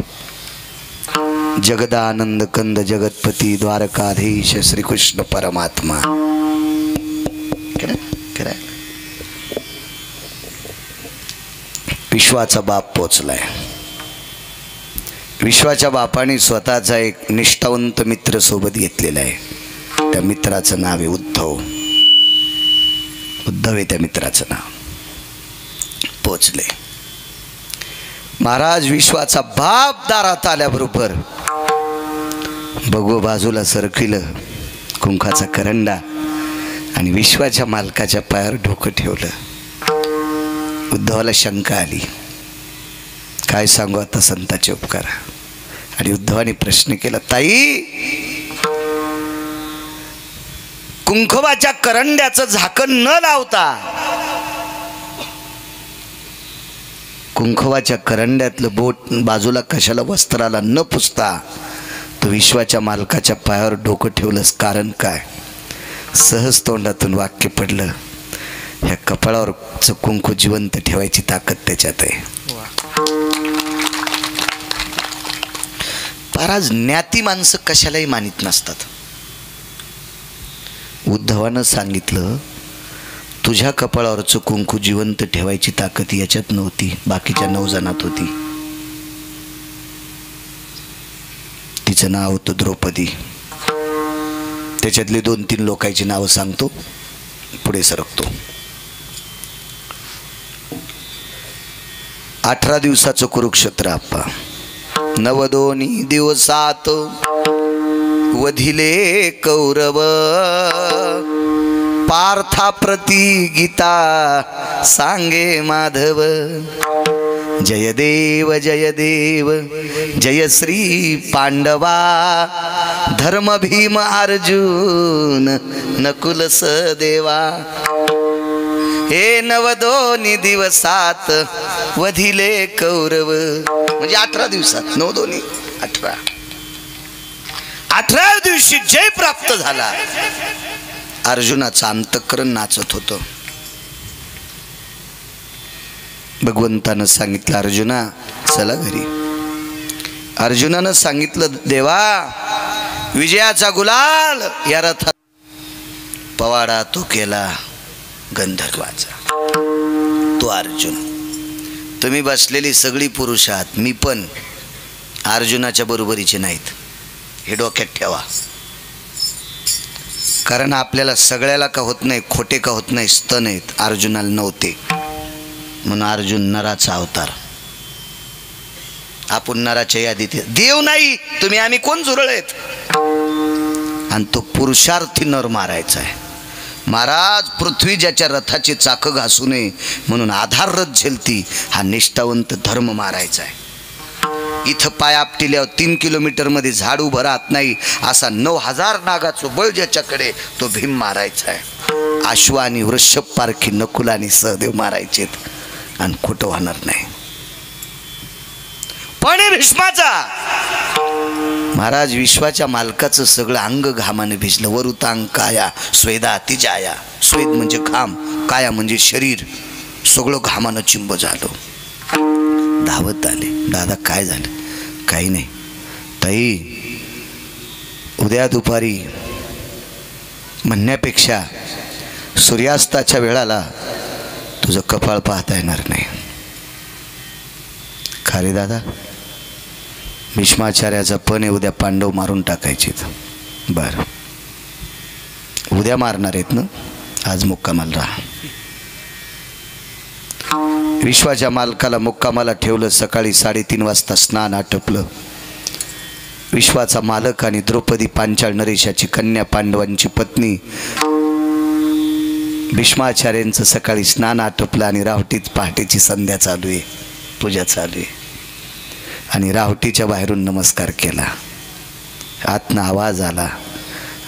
जगदानंद कंद जगतपती द्वारकाधीश श्रीकृष्ण परमात्मा. विश्वाचा बाप पोचलाय. विश्वाच्या बापाने स्वतःचा एक निष्ठावंत मित्र सोबत घेतलेला आहे. त्या मित्राचं नाव आहे उद्धव. उद्धव आहे त्या मित्राचं नाव. पोचले. महाराज विश्वाचा बाप दारात आल्याबरोबर बघू बाजूला सरकिलं कुंकाचा करंडा आणि विश्वाच्या मालकाच्या पायावर डोकं ठेवलं. उद्धवाला शंका आली, काय सांगू आता संतांचे उपकार. आणि उद्धवाने प्रश्न केला, ताई कुंकवाच्या करंड्याचं झाकण न लावता, कुंकवाच्या करंड्यातलं बोट बाजूला कशाला वस्त्राला न पुसता तो विश्वाच्या मालकाच्या पायावर डोकं ठेवलंस, कारण काय? सहज तोंडातून वाक्य पडलं, ह्या कपाळावरचं कुंकू जिवंत ठेवायची ताकद त्याच्यात आहे. महाराज ज्ञाती माणसं कशालाही मानित नसतात. उद्धवानं सांगितलं, तुझ्या कपाळावरचं कुंकू जिवंत ठेवायची ताकद याच्यात नव्हती, बाकीच्या 9 जणात होती. तिचं नाव होतं द्रौपदी. त्याच्यातले 2-3 लोकांची नावं सांगतो, पुढे सरकतो. 18 दिवसाचं कुरुक्षेत्र आप्पा. 9 दिवसात वधिले कौरव, पार्था प्रति गीता सांगे माधव. जय देव जय श्री पांडवा, धर्म भीम अर्जुन नकुल सहदेवा, हे नवदोनी दिवसात वधिले कौरव. म्हणजे 18 दिवसात, 9 दोन्ही 18. 18व्या दिवशी जय प्राप्त झाला. अर्जुनाचं अंतःकरण नाचत होतं. भगवंतानं सांगितलं, अर्जुना चला घरी. अर्जुनानं सांगितलं, देवा विजयाचा गुलाल या रथात पवाडा तो केला गंधर्वाचा. तो अर्जुन, तुम्ही बसलेली सगळी पुरुष आहात, मी पण अर्जुनाच्या बरोबरीचे नाहीत, हे डोक्यात ठेवा. कारण आपल्याला सगळ्याला का होत नाही, खोटे का होत नाही, स्तन आहेत, अर्जुनाला नव्हते. म्हणून अर्जुन नराचा अवतार. आपण नराच्या यादीत देव नाही, तुम्ही आम्ही कोण झुरळ आहेत. आणि तो पुरुषार्थी नर मारायचा आहे. महाराज पृथ्वी ज्याच्या रथाची चाकं घासू नये म्हणून आधार रथ झेलती, हा निष्ठावंत धर्म मारायचा आहे. इथं पाय आपटिल्यावर 3 किलोमीटरमध्ये झाड उभं राहत नाही असा 9000 नागाचं बळ ज्याच्याकडे, तो भीम मारायचा आहे. अश्व आणि वृषभ पारखी नकुल आणि सहदेव मारायचेत आणि खोटं होणार नाही. पण भीष्माचा महाराज विश्वाच्या मालकाचं सगळं अंग घामाने भिजलं. वरुतांग काया स्वेदा तिजाया. स्वेद म्हणजे घाम, काया म्हणजे शरीर, सगळं घामानं चिंब झालं. धावत आले, दादा काय झालं? काही नाही ताई, उद्या दुपारी म्हणण्यापेक्षा सूर्यास्ताच्या वेळाला तुझं कपाळ पाहता येणार नाही. खाली दादा, भीष्माचार्याचा पण उद्या पांडव मारून टाकायचे. बर, उद्या मारणार आहेत ना, आज मुक्कामाला राहा. विश्वाच्या मालकाला मुक्कामाला ठेवलं. सकाळी 3:30 वाजता स्नान आटपलं. विश्वाचा मालक आणि द्रौपदी पांचाळ नरेशाची कन्या, पांडवांची पत्नी, भीष्माचार्यांचं सकाळी स्नान आटपलं आणि रावटीत पहाटेची संध्या चालू आहे, पूजा चालू आहे. आणि रावटीच्या बाहेरून नमस्कार केला. आतनं आवाज आला,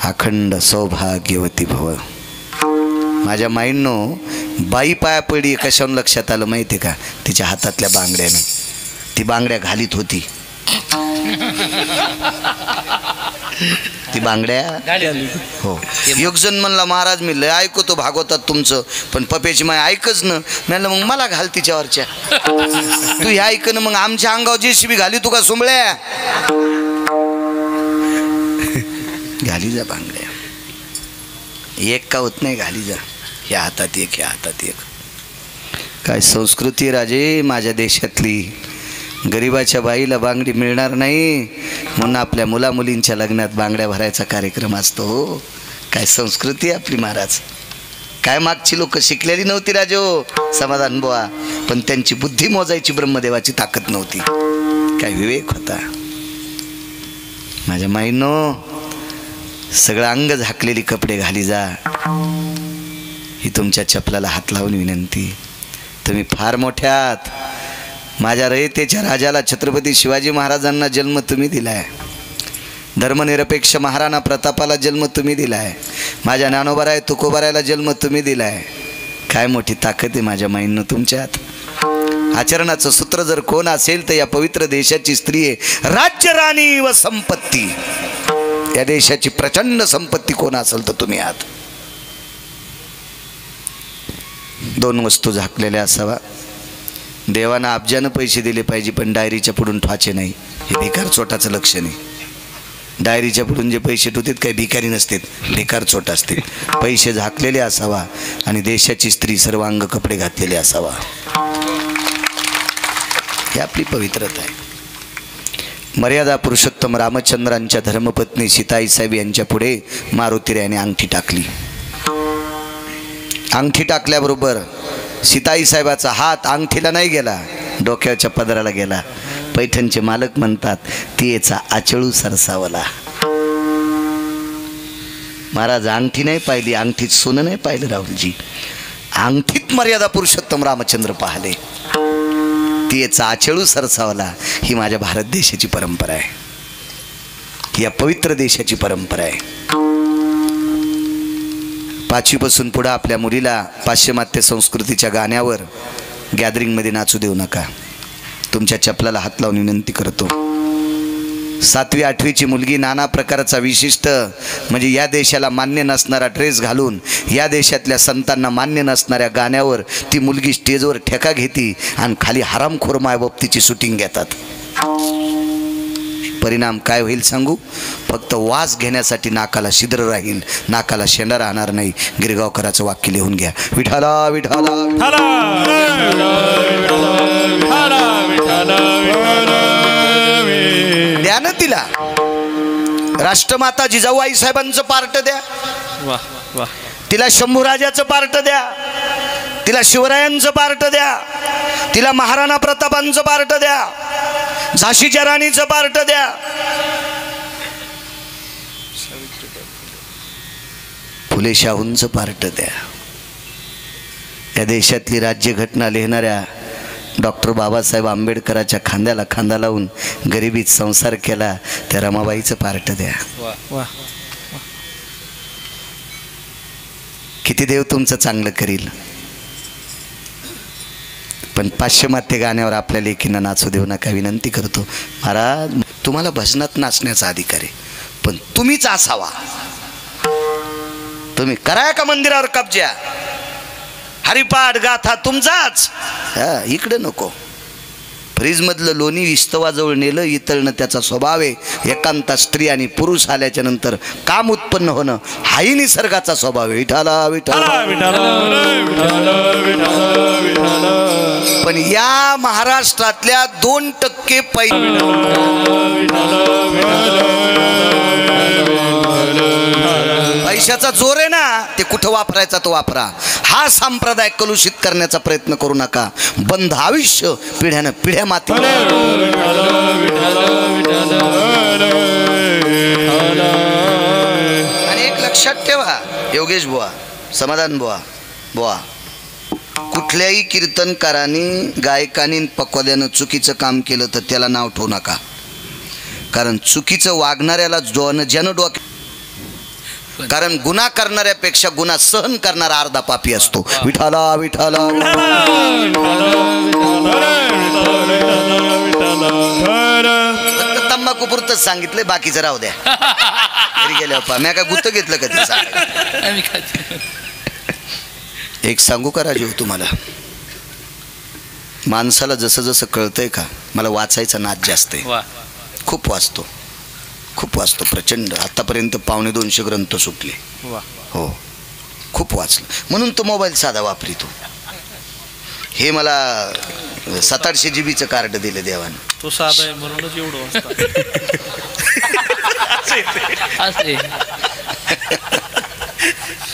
अखंड सौभाग्यवती भव. माझ्या माईंनो, बाई पाया पडली कशावरून लक्षात आलं माहिती का? तिच्या हातातल्या बांगड्यानं. ती बांगड्या घालीत होती. ती बांगड्या हो. एकजण म्हणला, महाराज मी लय ऐकतो भागवतात तुमचं, पण पप्याची माय ऐकच ना. म्हणलं मग मला घाल तिच्यावरच्या. तू हे ऐक ना, मग आमच्या अंगावर JCB घाली तू का सुंबळ्या? घाली जा बांगड्या, एक का होत नाही, घाली जा. ह्या हातात एक, ह्या हातात एक. काय संस्कृती राजे माझ्या देशातली. गरिबाच्या बाईला बांगडी मिळणार नाही म्हणून आपल्या मुलामुलींच्या लग्नात बांगड्या भरायचा कार्यक्रम असतो. हो, काय संस्कृती आपली महाराज. काय मागची लोक शिकलेली नव्हती राजो, समाधान बुवा, पण त्यांची बुद्धी मोजायची ब्रह्मदेवाची ताकद नव्हती. काय विवेक होता. माझ्या माईनो, सगळं अंग झाकलेली कपडे घाली जा. ही तुमच्या चपलाला हात लावून विनंती. तुम्ही फार मोठ्यात. माझ्या रयतेच्या राजाला छत्रपती शिवाजी महाराजांना जन्म तुम्ही दिलाय. धर्मनिरपेक्ष महाराणा प्रतापाला जन्म तुम्ही दिलाय. माझ्या ज्ञानोबाराय तुकोबारायला जन्म तुम्ही दिलाय. काय मोठी ताकद आहे माझ्या माईंनो तुमच्यात. आचरणाचं सूत्र जर कोण असेल तर या पवित्र देशाची स्त्री आहे. राज्य, राणी व संपत्ती. या देशाची प्रचंड संपत्ती कोण असेल तर तुम्ही आहात. 2 वस्तू झाकलेल्या असावा. देवानं अब्जानं पैसे दिले पाहिजे, पण डायरीच्या पुढून ठवाचे नाही. हे भिकार चोटाचं लक्षण आहे. डायरीच्या पुढून जे पैसे ठेवतात काही भिकारी नसतात, भिकार चोट असते. पैसे झाकलेले असावा आणि देशाची स्त्री सर्वांग कपडे घातलेले असावा. ही आपली पवित्रता आहे. मर्यादा पुरुषोत्तम रामचंद्रांच्या धर्मपत्नी सीताई साहेब यांच्या पुढे मारुतीरायाने अंगठी टाकली. अंगठी टाकल्याबरोबर सीताई साहेबाचा हात अंगठीला नाही गेला, डोक्याच्या पदराला गेला. पैठणचे मालक म्हणतात, ती याचा आचळू सरसावला. महाराज अंगठी नाही पाहिली, अंगठीत सोनं नाही पाहिलं राहुलजी, अंगठीत मर्यादा पुरुषोत्तम रामचंद्र पाहिले. ती चाचेळू सरसावला, ही माझ्या भारत देशाची परंपरा आहे, ही या पवित्र देशाची परंपरा आहे. 5वीपासून पुढं आपल्या मुलीला पाश्चिमात्य संस्कृतीच्या गाण्यावर गॅदरिंगमध्ये नाचू देऊ नका. तुमच्या चपलाला हात लावून विनंती करतो. 7वी 8वीची मुलगी नाना प्रकारचा विशिष्ट म्हणजे या देशाला मान्य नसणारा ड्रेस घालून या देशातल्या संतांना मान्य नसणाऱ्या गाण्यावर ती मुलगी स्टेजवर ठेका घेती आणि खाली हरामखोर मायबापतीची शूटिंग घेतात. परिणाम काय होईल सांगू? फक्त वास घेण्यासाठी नाकाला छिद्र राहील, नाकाला शेंडा राहणार नाही. गिरगावकराचं वाक्य लिहून घ्या. विठाला विठाला द्या ना तिला. राष्ट्रमाता जिजाऊबाई साहेबांचं पार्ट द्या, तिला शंभूराजाचं पार्ट द्या, तिला शिवरायांचं पार्ट द्या, तिला महाराणा प्रतापांचं पार्ट द्या, झाशीच्या राणीचं पार्ट द्या. फुले शाहूंचं पार्ट द्या. या देशातली राज्यघटना लिहिणाऱ्या डॉक्टर बाबासाहेब आंबेडकराच्या खांद्याला खांदा लावून गरिबीत संसार केला त्या रमाबाईचं पार्ट द्या. किती देव तुमचं चांगलं करील, पण पाश्चिमात्य गाण्यावर आपल्या लेकींना नाचू देऊ नका विनंती करतो. महाराज, तुम्हाला भजनात नाचण्याचा अधिकार आहे, पण तुम्हीच असावा. तुम्ही कराय का मंदिरावर कब्जा? हरिपाठ गाथा तुमचाच, इकडे नको. फ्रीजमधलं लोणी विस्तवाजवळ नेलं, इतळणं त्याचा स्वभाव आहे. एकांता स्त्री आणि पुरुष आल्याच्या नंतर काम उत्पन्न होणं हाही निसर्गाचा स्वभाव आहे. विठाला विठाला. पण या महाराष्ट्रातल्या 2% पैशाचा जोर आहे ना, ते कुठं वापरायचा तो वापरा. हा संप्रदाय कलुषित करण्याचा प्रयत्न करू नका. बंध आयुष्य पिढ्यानं पिढ्या माती. आणि एक लक्षात ठेवा योगेश बुवा, समाधान बुवा, कुठल्याही कीर्तनकारांनी गायकांनी पक्वाद्यानं चुकीचं काम केलं तर त्याला नाव ठेवू नका. कारण चुकीचं वागणाऱ्याला ज्यानं डोक्यात, कारण गुन्हा करणाऱ्यापेक्षा गुन्हा सहन करणारा अर्धा पापी असतो. विठाला विठाला. तंबाखू पुरतच सांगितलंय, बाकीचं राहू द्या. घरी गेल्यावर मी काय गुत्त घेतलं कधी सांग. एक सांगू का राजू तुम्हाला, माणसाला जसं जसं कळतंय का, मला वाचायचा नाद जास्त आहे. खूप वाचतो प्रचंड. आतापर्यंत 250 ग्रंथ सुटले. हो, खूप वाचलं. म्हणून तो मोबाईल साधा वापरितो. हे मला 700-800 GB कार्ड दिलं देवानं. तो साधा आहे म्हणूनच एवढं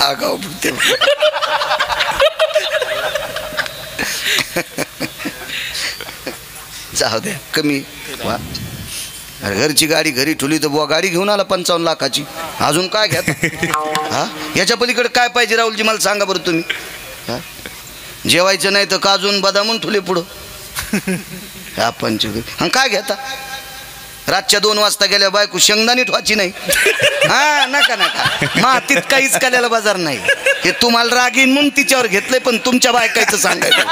आगाऊ ते. जाऊ द्या, कमी वा. घरची गाडी घरी ठेवली तर बुवा गाडी घेऊन आला 55 लाखाची. अजून काय घ्या? हा, याच्या पलीकडे काय पाहिजे राहुलजी मला सांगा बरं तुम्ही. जेवायचं नाही तर काजून बदामून ठेवले पुढं. आपण काय घेता? रातच्या 2 वाजता गेल्या बायको शेंगदाणी ठेवायची नाही. हा, नका मातीत काहीच काल्याला बाजार नाही. हे तुम्हाला रागीन म्हणून तिच्यावर घेतलंय, पण तुमच्या बायकायचं सांगायचं.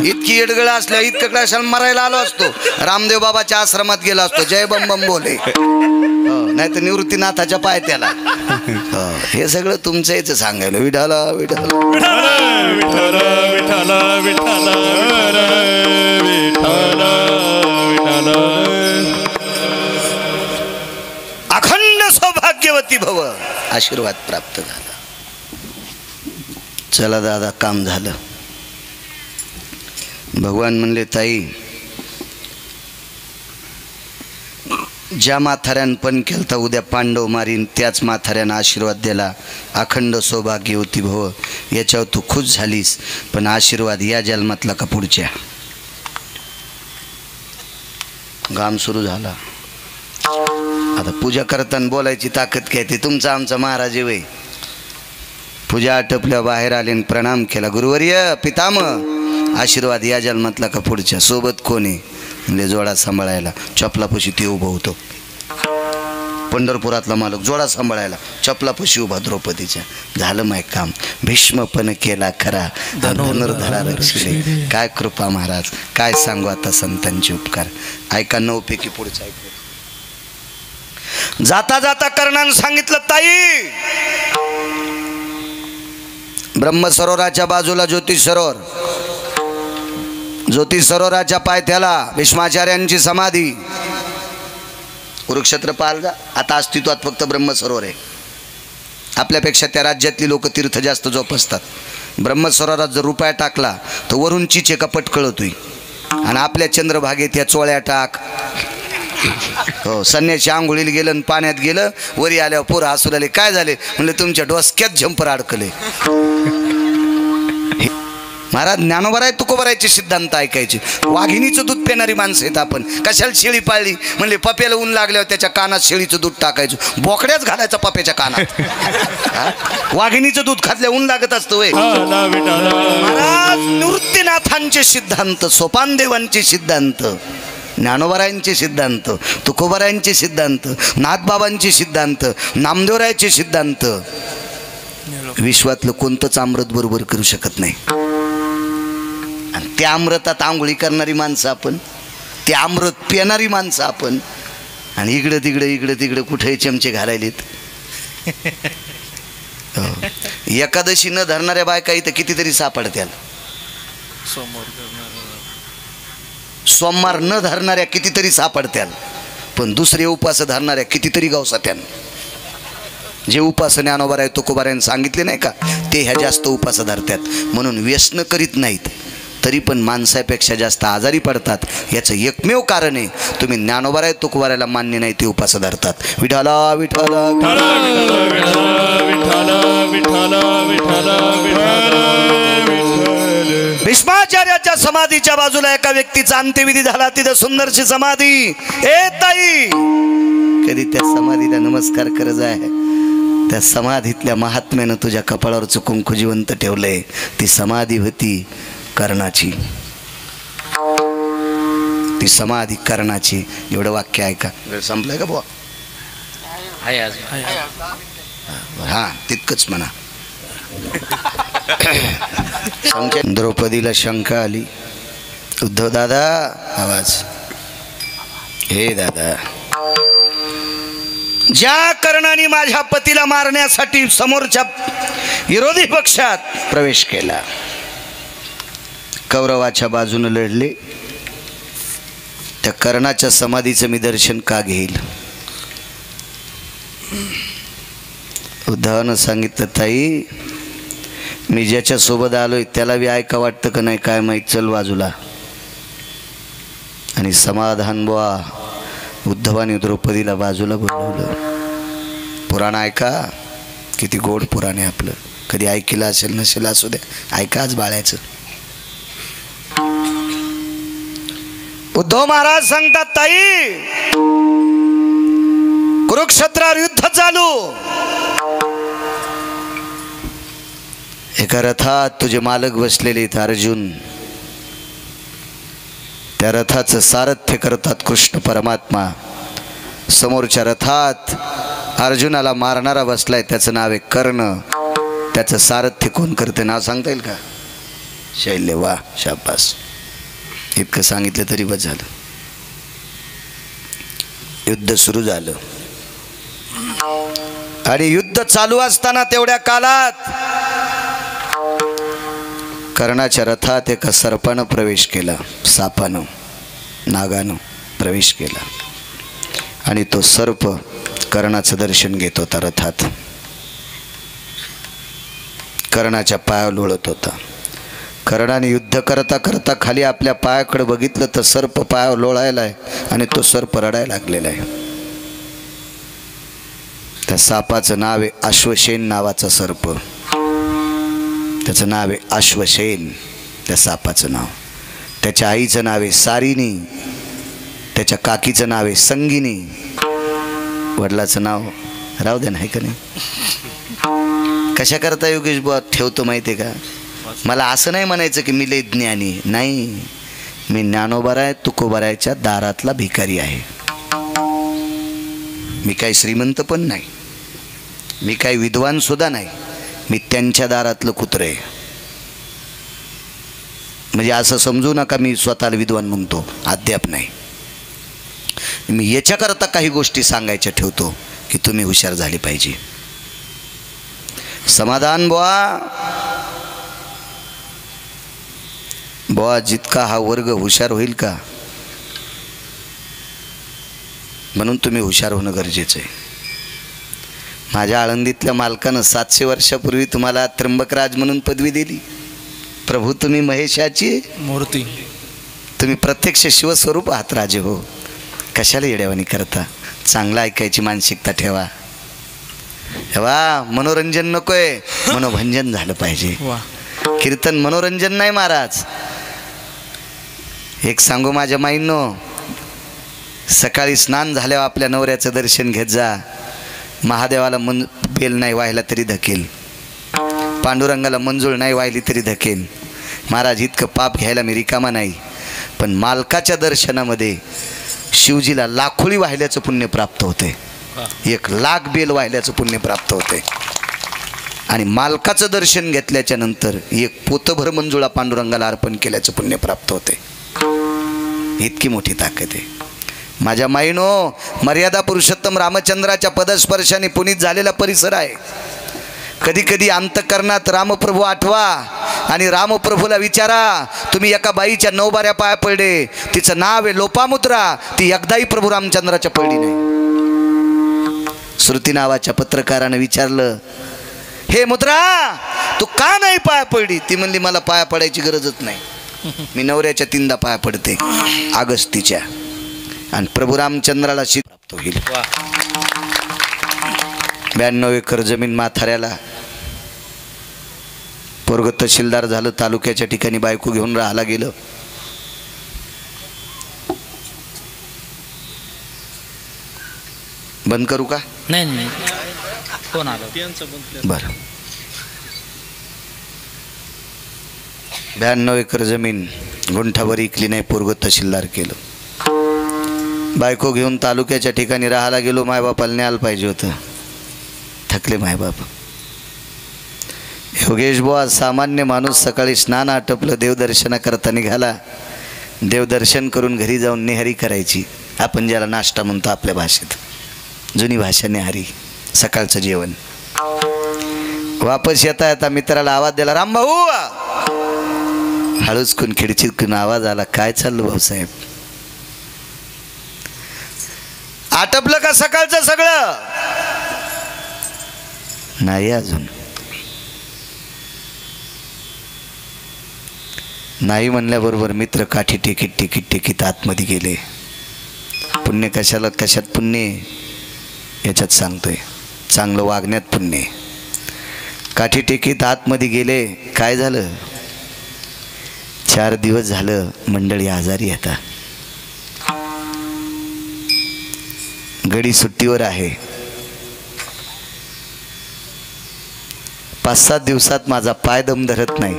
इतकी येडगळ असल्या इतकं कशाला मरायला आलो असतो. रामदेव बाबाच्या आश्रमात गेला असतो. जय बम बम बोले. नाही तर निवृत्तीनाथाच्या पाय त्याला. हे सगळं तुमचं याचं सांगायला. विठाला विठाला अखंड सौभाग्यवती भव. आशीर्वाद प्राप्त झाला. चला दादा, काम झालं. भगवान म्हणले, ताई ज्या म्हाताऱ्यानं पण केलता उद्या पांडव मारीन, त्याच म्हाताऱ्यानं आशीर्वाद दिला. अखंड सौभाग्यवती भव. याच्यावर तू खुश झालीस, पण आशीर्वाद या जन्मातला का पुढच्या? घाम सुरू झाला. आता पूजा करताना बोलायची ताकद काय? ते तुमचा आमचा महाराज वय. पूजा आटपल्या बाहेर आले, प्रणाम केला. गुरुवर्य पितामह आशीर्वाद या जन्मातला का पुढच्या, सोबत कोण आहे म्हणजे जोडा सांभाळायला, चपलापाशी ते उभं होतो. पंढरपुरातला मालक जोडा सांभाळायला चपलापाशी उभा द्रौपदीच्या. झालं माय काम. भीष्म पण केला खरा, धनुर्धरा रक्षिले. काय कृपा महाराज, काय सांगू आता संतांचे उपकार. ऐका 9 पैकी पुढचं ऐकू. जाता जाता कर्णानं सांगितलं, ताई ब्रह्मसरोवराच्या बाजूला ज्योतिष सरोवर, ज्योतिष सरोवराच्या पायथ्याला भीष्माचार्यांची समाधी. कुरुक्षेत्र पाहाल जा. आता अस्तित्वात फक्त ब्रह्मसरोवर आहे. आपल्यापेक्षा त्या राज्यातली लोक तीर्थ जास्त जोपासतात. ब्रह्मसरोवरात जर रुपया टाकला तर वरून चिचे कपट कळतोय, आणि आपल्या चंद्रभागेत या चोळ्या टाक. हो, संन्याशी आंघोळीला गेलं आणि पाण्यात गेलं, वरी आल्यावर पोरं हसू लागले. काय झाले म्हणले, तुमच्या डोसक्यात झंपर अडकले. महाराज ज्ञानोबराय तुकोबरायचे सिद्धांत ऐकायचे. वाघिणीचं दूध पिणारी माणसं आहेत आपण. कशाला शेळी पाळली म्हणले, पप्याला ऊन लागल्यावर त्याच्या कानात शेळीचं दूध टाकायचं, बोकड्याच घालायचा पप्याच्या कानात. वाघिणीचं दूध खातल्या ऊन लागत असतं वय. महाराज निवृत्तीनाथांचे सिद्धांत, सोपानदेवांचे सिद्धांत, ज्ञानोबरायांचे सिद्धांत, तुकोबरायांचे सिद्धांत, नाथबाबांचे सिद्धांत, नामदेवरायाचे सिद्धांत, विश्वातलं कोणतंच अमृत बरोबर करू शकत नाही. आणि त्या अमृतात आंघोळी करणारी माणसं आपण, ते अमृत पिणारी माणसं आपण, आणि इकडं तिकडं कुठेही चमचे घालायलेत. एकादशी न धरणाऱ्या बायका इथं कितीतरी सापडत्याल. सोमवार न धरणाऱ्या कितीतरी सापडत्याल. पण दुसरे उपास धरणाऱ्या कितीतरी गावसात्यान. जे उपास ज्ञानोबराय तुकोबरायांनी सांगितले नाही का, ते ह्या जास्त उपास धरतात. म्हणून व्यसन करीत नाहीत, तरी पण माणसापेक्षा जास्त आजारी पडतात. याचं एकमेव कारण आहे, तुम्ही ज्ञानोबराय तुकोबरायला मान्य नाही ते उपास धरतात. विठाला विठाला भीष्माचार्याच्या समाधीच्या बाजूला एका व्यक्तीचा अंत्यविधी झाला. तिथं सुंदरशी समाधी. ए ताई, कधी त्या समाधीला नमस्कार करत आहे. त्या समाधीतल्या महात्म्यानं तुझ्या कपाळावरचं कुंकू जिवंत ठेवलंय. ती समाधी होती कर्णाची, ती समाधी कर्णाची. एवढं वाक्य ऐका. वेळ संपलाय का बुवा? हा, तितकंच म्हणा. द्रौपदीला शंका आली. उद्धव दादा, आवाज. हे दादा, ज्या कर्णाने माझ्या पतीला मारण्यासाठी समोरच्या विरोधी पक्षात प्रवेश केला, कौरवाच्या बाजूने लढले, त्या कर्णाच्या समाधीचं मी दर्शन का घेईल? उद्धवानं सांगितलं, ताई मी ज्याच्या सोबत आलोय त्याला बी ऐका वाटतं का नाही काय माहीत, चल बाजूला. आणि समाधान बुवा. उद्धवाने द्रौपदीला बाजूला बोलवलं. पुराण ऐका, किती गोड पुराण आहे आपलं. कधी ऐकलं असेल नसेल असू द्या, ऐका आज बाळ्याचं. उद्धव महाराज सांगतात, ताई कुरुक्षेत्रावर युद्ध चालू. एका रथात तुझे मालक बसलेले आहेत अर्जुन. त्या रथाचं सारथ्य करतात कृष्ण परमात्मा. समोरच्या रथात अर्जुनाला मारणारा बसलाय, त्याचं नाव आहे कर्ण. त्याचं सारथ्य कोण करते नाव सांगता येईल का? शैल्य. वा, शाबास. इतकं सांगितलं तरी बस झालं. युद्ध सुरू झालं. आणि युद्ध चालू असताना तेवढ्या काळात कर्णाच्या रथात एका सर्पानं प्रवेश केला. सापानं, नागानं प्रवेश केला. आणि तो सर्प कर्णाचं दर्शन घेत होता रथात. कर्णाच्या पायावर लोळत होता. कर्णाने युद्ध करता करता खाली आपल्या पायाकडे बघितलं तर सर्प पायावर लोळायला आहे आणि तो सर्प रडायला लागलेला आहे. त्या सापाचं नाव आहे अश्वसेन नावाचा सर्प. त्याचं नाव आहे अश्वसेन, त्या सापाचं नाव. त्याच्या आईचं नाव आहे सारिणी. त्याच्या काकीचं नाव आहे संगिनी. वडिलाचं नाव राहू दे, नाही का नाही. कशा करता योगेश बुवा ठेवतो माहिती आहे का? मला असं नाही म्हणायचं की मी लय ज्ञानी नाही, मी ज्ञानोबाराय तुकोबारायच्या दारातला भिकारी आहे. मी काही श्रीमंत पण नाही, मी काही विद्वान सुद्धा नाही, मी त्यांच्या दारातलं कुत्र आहे. म्हणजे असं समजू नका मी स्वतःला विद्वान म्हणतो, अद्याप नाही. मी याच्याकरता काही गोष्टी सांगायच्या ठेवतो की तुम्ही हुशार झाली पाहिजे. समाधान बुवा जितका हा वर्ग हुशार होईल का, म्हणून तुम्ही हुशार होणं गरजेचं आहे. माझ्या आळंदीतल्या मालकानं 700 वर्षापूर्वी तुम्हाला त्र्यंबकराज म्हणून पदवी दिली. प्रभू तुम्ही महेशाची मूर्ती, तुम्ही प्रत्यक्ष शिवस्वरूप आहात राजे हो. कशाला येड्यावानी करता, चांगलं ऐकायची मानसिकता ठेवा. मनोरंजन नकोय, मनोभंजन झालं पाहिजे. कीर्तन मनोरंजन नाही महाराज. एक सांगू माझ्या माईंनो, सकाळी स्नान झाल्यावर आपल्या नवऱ्याचं दर्शन घेत जा. महादेवाला बेल नाही वाहिला तरी धकेल, पांडुरंगाला मंजूळ नाही वाहिली तरी धकेल. महाराज इतकं पाप घ्यायला मी रिकामा नाही, पण मालकाच्या दर्शनामध्ये शिवजीला लाखोळी वाहिल्याचं पुण्य प्राप्त होते. 1,00,000 बेल वाहिल्याचं पुण्य प्राप्त होते. आणि मालकाचं दर्शन घेतल्याच्या नंतर 1 पोतभर मंजुळा पांडुरंगाला अर्पण केल्याचं पुण्य प्राप्त होते. इतकी मोठी ताकद आहे. माझ्या माईनो, मर्यादा पुरुषोत्तम रामचंद्राच्या पदस्पर्शाने पुनीत झालेला परिसर आहे. कधी कधी अंतकरणात रामप्रभू आठवा आणि रामप्रभूला विचारा, तुम्ही एका बाईच्या 9 बाऱ्या पाया पडले, तिचं नाव आहे लोपामुद्रा, ती एकदाही प्रभू रामचंद्राच्या पडली नाही. श्रुती नावाच्या पत्रकारानं विचारलं, हे मुद्रा तू का नाही पाया पडली? ती म्हणली, मला पाया पडायची गरजच नाही, मी नवऱ्याच्या 3दा पाया पडते, आगस्तीच्या, आणि प्रभू रामचंद्राला शीत प्राप्त होईल. 92 एकर जमीन माथाऱ्याला. पोरग तहसीलदार झालं, तालुक्याच्या ठिकाणी बायको घेऊन राहायला गेलं. बंद करू का? नाही कोण आलं बरं. 92 एकर जमीन गुंठावर इकली नाही, पोरग तहसीलदार केलं. बायको घेऊन तालुक्याच्या ठिकाणी राहायला गेलो. मायबापाला न्यायला पाहिजे होतं, थकले मायबाप. योगेश बुवा सामान्य माणूस सकाळी स्नान आटपलं, देवदर्शना करता निघाला. देवदर्शन करून घरी जाऊन नेहरी करायची, आपण ज्याला नाश्ता म्हणतो आपल्या भाषेत, जुनी भाषा नेहरी, सकाळचं जेवण. वापस येता येता मित्राला आवाज दिला, रामभाऊ. हळूच कुन खिडकीत कुन आवाज आला, काय चाललं भाऊसाहेब? आटपलं का सकाळचं सगळं? नाही अजून. नाही म्हणल्याबरोबर मित्र काठी टेकीत टेकीत टेकीत आतमध्ये गेले. पुण्य कशाला, कशात पुण्य याच्यात सांगतोय, चांगलं वागण्यात पुण्य. काठी टेकीत आतमध्ये गेले. काय झालं? 4 दिवस झालं मंडळी आजारी आता. गडी सुट्टीवर आहे. 5-7 दिवसात माझा पाय दम धरत नाही,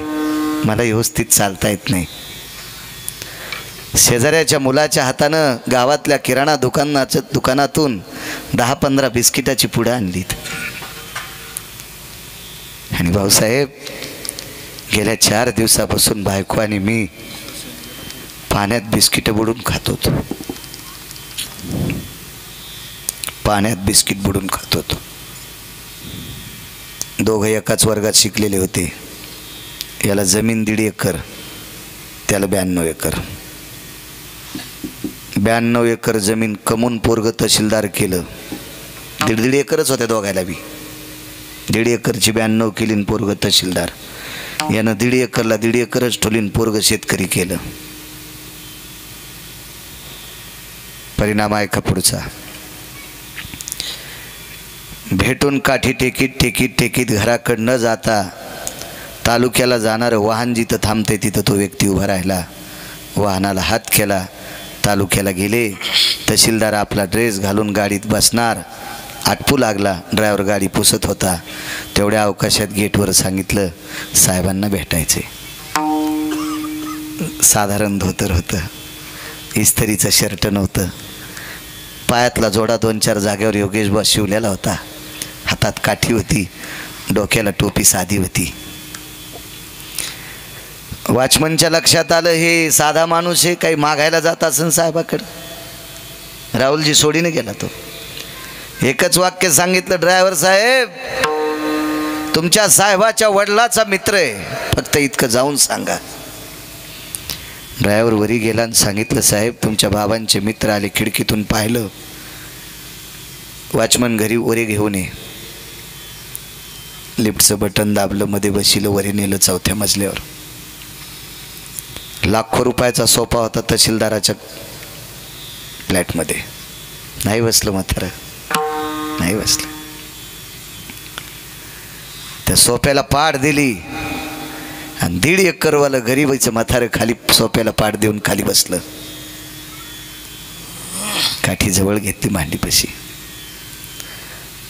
मला व्यवस्थित चालता येत नाही. शेजाऱ्याच्या मुलाच्या हातानं गावातल्या किराणा दुकानातून 10-15 बिस्किटाची पुडं आणलीत. आणि भाऊसाहेब, गेल्या 4 दिवसापासून बायको आणि मी पाण्यात बिस्किट बुडून खात होतो, पाण्यात बिस्किट बुडून खात होतो. दोघं एकाच वर्गात शिकलेले होते. याला जमीन 1.5 एकर, त्याला 92 एकर. 92 एकर जमीन कमवून पोरग तहसीलदार केलं. 1.5 एकरच होत्या दोघायला बी. 1.5 एकरची 92 केली पोरग तहसीलदार. यानं 1.5 एकरला 1.5 एकरच ठोलीन पोरग शेतकरी केलं. परिणाम आहे का पुढचा? भेटून काठी टेकीत टेकीत टेकीत घराकडं न जाता तालुक्याला जाणारं वाहन जिथं थांबते तिथं तो व्यक्ती उभा राहिला. वाहनाला हात केला, तालुक्याला गेले. तहसीलदार आपला ड्रेस घालून गाडीत बसणार. आटपू लागला. ड्रायव्हर गाडी पुसत होता. तेवढ्या अवकाशात गेटवर सांगितलं साहेबांना भेटायचे. साधारण धोतर होतं, इस्त्रीचं शर्ट नव्हतं, पायातला जोडा 2-4 जागेवर योगेश बा शिवलेला होता, हातात काठी होती, डोक्याला टोपी साधी होती. वॉचमनच्या लक्षात आलं हे साधा माणूस आहे, काही मागायला जात असेल साहेबाकडं. राहुलजी सोडीने गेला. तो एकच वाक्य सांगितलं, ड्रायव्हर साहेब तुमच्या साहेबाच्या वडिलाचा मित्र आहे, फक्त इतकं जाऊन सांगा. ड्रायव्हर वरी गेला आणि सांगितलं साहेब तुमच्या बाबांचे मित्र आले, खिडकीतून पाहिलं. वॉचमन घरी वरे घेऊन ये. लिफ्टचं बटन दाबलं, मध्ये बशिलं, वरी नेलं 4थ्या मजल्यावर. लाखो रुपयाचा सोफा होता तहसीलदाराच्या फ्लॅटमध्ये. नाही बसलं म्हातारं, नाही बसलं. त्या सोप्याला पाड दिली आणि 1.5 एकरवालं गरीबाचं म्हातारं खाली सोप्याला पाड देऊन खाली बसलं. काठी जवळ घेतली मांडीपाशी.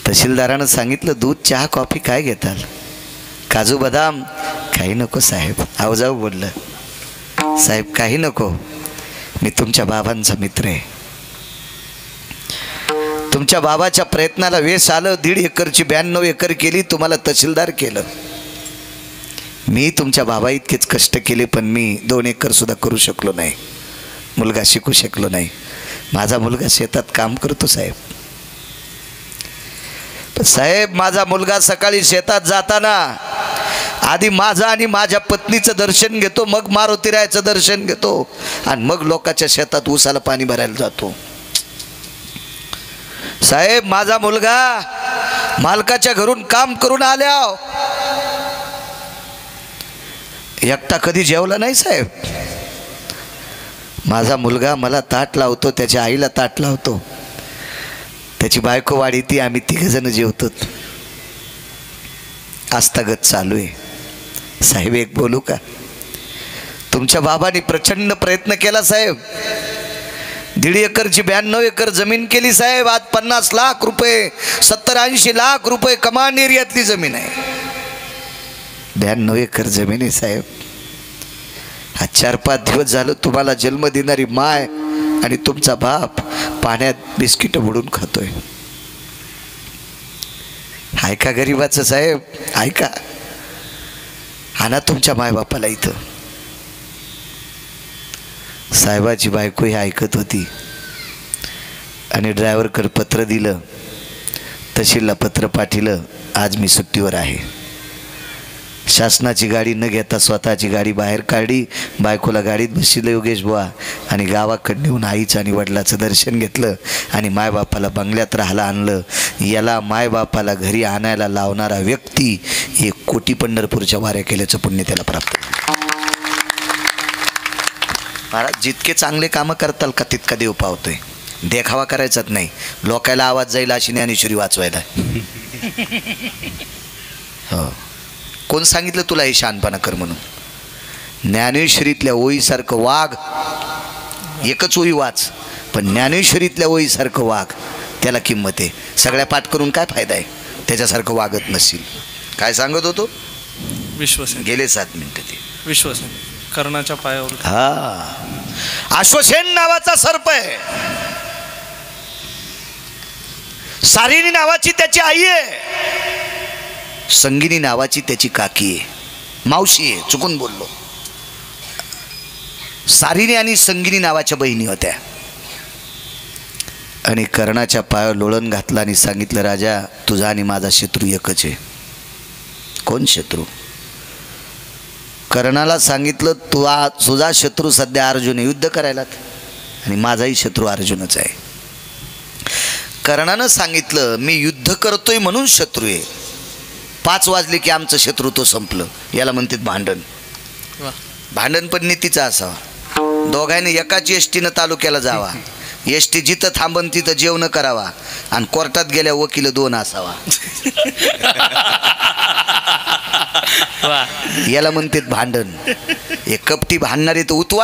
तहसीलदारानं सांगितलं दूध, चहा, कॉफी काय घेताल? काजू बदाम? काही नको साहेब. आवजाऊ बोललं, साहेब काही नको, मी तुमच्या बाबांचा मित्र आहे. तुमच्या बाबाच्या प्रयत्नाला वेश आलं, 1.5 एकरची 92 एकर केली, तुम्हाला तहसीलदार केलं. मी तुमच्या बाबा इतकेच कष्ट केले, पण मी 2 एकर सुद्धा करू शकलो नाही, मुलगा शिकू शकलो नाही. माझा मुलगा शेतात काम करतो साहेब. पण साहेब माझा मुलगा सकाळी शेतात जाताना आधी माझं आणि माझ्या पत्नीचं दर्शन घेतो, मग मारुतीरायाचं दर्शन घेतो, आणि मग लोकांच्या शेतात ऊसाला पाणी भरायला जातो. साहेब माझा मुलगा मालकाच्या घरून काम करून आल्या एकटा कधी जेवला नाही साहेब. माझा मुलगा मला ताट लावतो, त्याच्या आईला ताट लावतो, त्याची बायको वाढी ती, आम्ही 3 जण जेवतो. आस्थागत चालू आहे. साहेब एक बोलू का? तुमच्या बाबांनी प्रचंड प्रयत्न केला साहेब. 1.5 एकरची 92 एकर जमीन केली साहेब. आज 50 लाख रुपये 70-80 लाख रुपये कमान एरियातली जमीन आहे. 92 एकर जमीन आहे साहेब. हा 4-5 दिवस झालं तुम्हाला जन्म देणारी माय आणि तुमचा बाप पाण्यात बिस्किट बुडून खातोय. ऐका गरीबाचं साहेब, ऐका. आणा तुमच्या मायबापाला इथं. साहेबाची बायको ही ऐकत होती आणि ड्रायव्हरकडे पत्र दिलं, तहसीलला पत्र पाठवलं, आज मी सुट्टीवर आहे. शासनाची गाडी न घेता स्वतःची गाडी बाहेर काढली, बायकोला गाडीत बसवलं योगेश बुवा, आणि गावाकडे नेऊन आईचं आणि वडिलाचं दर्शन घेतलं आणि मायबापाला बंगल्यात राहायला आणलं. याला मायबापाला घरी आणायला लावणारा व्यक्ती 1 कोटी पंढरपूरच्या वाऱ्या केल्याचं पुण्य त्याला प्राप्त. महाराज जितके चांगले कामं करताल का तितका देव पावतोय. देखावा करायचाच नाही, लोकायला आवाज जाईल अशी ज्ञानेश्वरी वाचवायला. हो, कोण सांगितलं तुला हे शहाणपणा कर म्हणून? ज्ञानेश्वरीतल्या ओळीसारखं वाघ, एकच ओळी वाच, पण ज्ञानेश्वरीतल्या ओळीसारखं वाघ, त्याला किंमत आहे. सगळ्या पाठ करून काय फायदा आहे, त्याच्यासारखं वागत नसेल. काय सांगत होतो? विश्वसेन. गेले 7 मिनिटं ते. विश्वसेन कर्णाच्या पायावर. हा, अश्वसेन नावाचा सर्प आहे. सारिणी नावाची त्याची आई आहे, संगिनी नावाची त्याची काकी आहे, मावशी आहे. चुकून बोललो. सारिणी आणि संगिनी नावाच्या बहिणी होत्या. आणि कर्णाच्या पायावर लोळण घातला आणि सांगितलं, राजा तुझा आणि माझा शत्रू एकच आहे. कोण शत्रू? कर्णाला सांगितलं तुझा शत्रू सध्या अर्जुन आहे, युद्ध करायला, आणि माझाही शत्रू अर्जुनच आहे. कर्णानं सांगितलं मी युद्ध करतोय म्हणून शत्रू आहे. 5 वाजले की आमचं शत्रुत्व संपलं. याला म्हणतात भांडण. भांडण पण नीतीचं असावं. दोघांनी एकाच एसटीनं तालुक्याला जावा, एसटी जिथं थांबन तिथं जेवण करावा, आणि कोर्टात गेल्या वकील 2 असावा. याला म्हणतात भांडण. हे कपटी भांडणारे तर उतू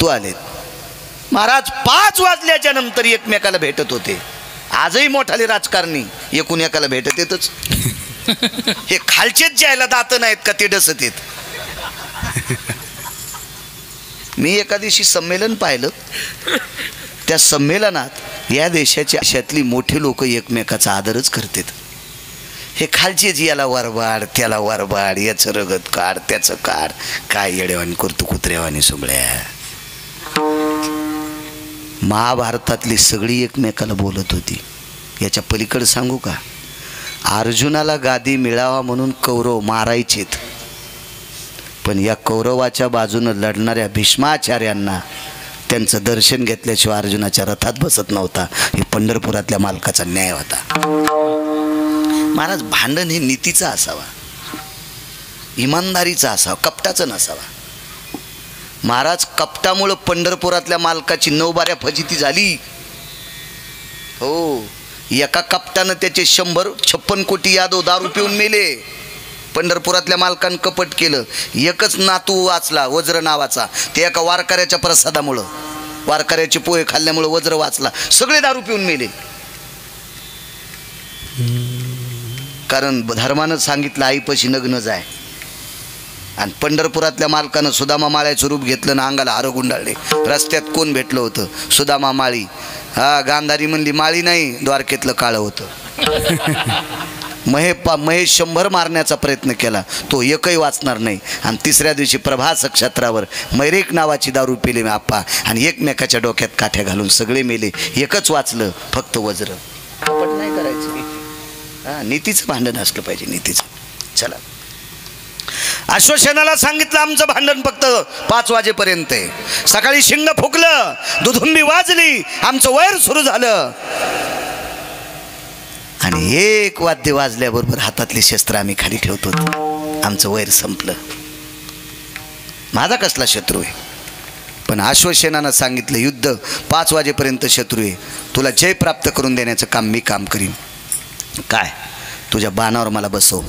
आलेत. महाराज 5 वाजल्याच्या नंतर एकमेकाला भेटत होते. आजही मोठाले राजकारणी एकूण एकाला भेटत येतच. हे खालचेच ज्यायला दात नाहीत का ते डसत येत. मी एका दिवशी संमेलन पाहिलं. त्या संमेलनात या देशातली मोठे लोक एकमेकाचा आदरच करतात. हे खालचेच याला वरबाड त्याला वरबाड, याचं रगत काढ त्याचं काढ, काय येडेवानी करतो कुत्र्यावानी सुगळ्या. महाभारतातली सगळी एकमेकाला बोलत होती. याच्या पलीकडे सांगू का, अर्जुनाला गादी मिळावा म्हणून कौरव मारायचेत, पण या कौरवाच्या बाजूनं लढणाऱ्या भीष्माचार्यांना त्यांचं दर्शन घेतल्याशिवाय अर्जुनाच्या रथात बसत नव्हता. हे पंढरपुरातल्या मालकाचा न्याय होता. महाराज, भांडण हे नीतीचं असावा, इमानदारीचं असावं, कपटाचं नसावा. महाराज, कपटामुळं पंढरपुरातल्या मालकाची 9 बाऱ्या फजिती झाली. हो, एका कपटानं त्याचे 156 कोटी यादव दारू पिऊन मेले. पंढरपुरातल्या मालकानं कपट केलं. एकच नातू वाचला, वज्र नावाचा. ते एका वारकऱ्याच्या प्रसादामुळं, वारकऱ्याचे पोहे खाल्ल्यामुळं वज्र वाचला. सगळे दारू पिऊन मेले. कारण धर्मानं सांगितलं आईपाशी नग्न जाय. आणि पंढरपुरातल्या मालकानं सुदामा माळ्याचं रूप घेतलं ना, अंगाला हार गुंडाळले. रस्त्यात कोण भेटलं होतं? सुदामा माळी. हा, गांधारी म्हणली माळी नाही, द्वारकेतलं काळं होतं. महेश 100 मारण्याचा प्रयत्न केला, तो एकही वाचणार नाही. आणि तिसऱ्या दिवशी प्रभास नक्षत्रावर मैरेक नावाची दारू पिली आप्पा, आणि एकमेकाच्या डोक्यात काठ्या घालून सगळे मेले. एकच वाचलं, फक्त वज्र. कपट नाही करायचं. हा, नीतीचं भांडण असलं पाहिजे, नीतीचं. चला, आश्वासनाला सांगितलं आमचं भांडण फक्त 5 वाजेपर्यंत आहे. सकाळी शिंग फुकलं, दुधुंबी वाजली, आमचं वैर सुरू झालं. आणि एक वाद्य वाजल्याबरोबर हातातले शस्त्र आम्ही खाली ठेवतो. आमचं वैर संपलं. माझा कसला शत्रू आहे? पण आश्वासनानं सांगितलं युद्ध 5 वाजेपर्यंत शत्रू आहे. तुला जय प्राप्त करून देण्याचं काम मी करीन. काय? तुझ्या बाणावर मला बसव.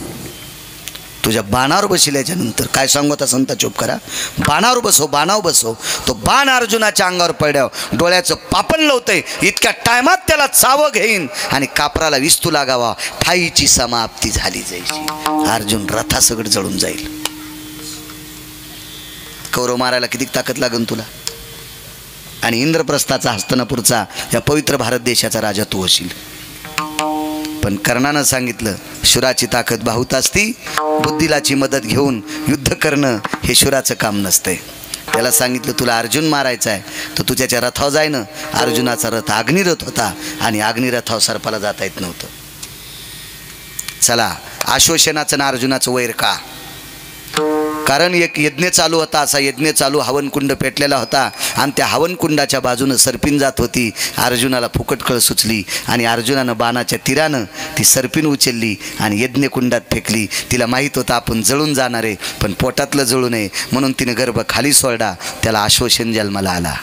तुझ्या बाणावर बसल्याच्या नंतर काय सांगू आता संत, चुप करा. बाणावर बसव, बाणावर बसव. तो बाण अर्जुनाच्या अंगावर पडल्यावर डोळ्याचं पापण लावतंय. इतक्या टायमात त्याला चावं घेईन आणि कापराला विस्तू लागावा. ठाईची समाप्ती झाली जायची. अर्जुन रथासगड जळून जाईल. कौरव मारायला किती ताकद लागेल तुला? आणि इंद्रप्रस्थाचा, हस्तनापूरचा, या पवित्र भारत देशाचा राजा तू होशील. पण कर्णानं सांगितलं शुराची ताकद बाहुत असती, बुद्धिलाची मदत घेऊन युद्ध करणं हे शुराचं काम नसतंय. त्याला सांगितलं तुला अर्जुन मारायचा आहे तर तू त्याच्या रथावर जाय ना. अर्जुनाचा रथ अग्निरथ होता आणि अग्निरथावर सर्पाला जाता येत नव्हतं. चला, आश्वासनाचं ना अर्जुनाचं वैर का? कारण एक यज्ञ चालू होता. असा यज्ञ चालू, हवनकुंड पेटलेला होता आणि त्या हवनकुंडाच्या बाजूनं सर्पिन जात होती. अर्जुनाला फुकट कळ सुचली आणि अर्जुनानं बाणाच्या तीरानं ती सर्पिन उचलली आणि यज्ञकुंडात फेकली. तिला माहीत होतं आपण जळून जाणार आहे, पण पोटातलं जळू नये म्हणून तिने गर्भ खाली सोडला. त्याला आश्वासन जन्माला आला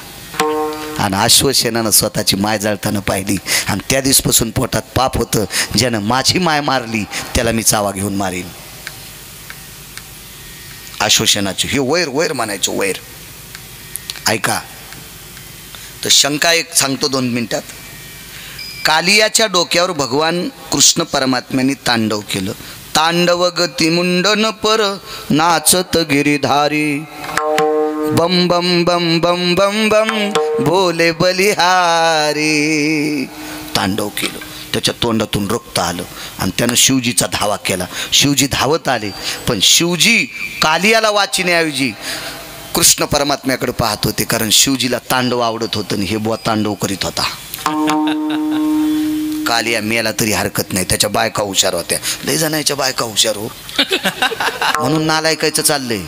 आणि आश्वासनानं स्वतःची माय जळताना पाहिली. आणि त्या दिवसपासून पोटात पाप होतं. ज्यानं माझी माय मारली त्याला मी चावा घेऊन मारीन. आश्वासनाचे हे वैर म्हणायचं, वैर. ऐका, तर शंका एक सांगतो 2 मिनिटात. कालियाच्या डोक्यावर भगवान कृष्ण परमात्म्यांनी तांडव केलं. तांडव गती मुंडन पर नाचत गिरिधारी, बम बम बम बम बम बम भोले बलिहारी. तांडव केलं, त्याच्या तोंडातून रक्त आलं आणि त्यानं शिवजीचा धावा केला. शिवजी धावत आले, पण शिवजी कालियाला वाचिण्याऐवजी कृष्ण परमात्म्याकडे पाहत होते. कारण शिवजीला तांडव आवडत होतं आणि हे बुवा तांडव करीत होता. कालिया मेला तरी हरकत नाही, त्याच्या बायका हुशार होत्या. लय जणांच्या बायका हुशार हो, म्हणून नालायकायचं चाललंय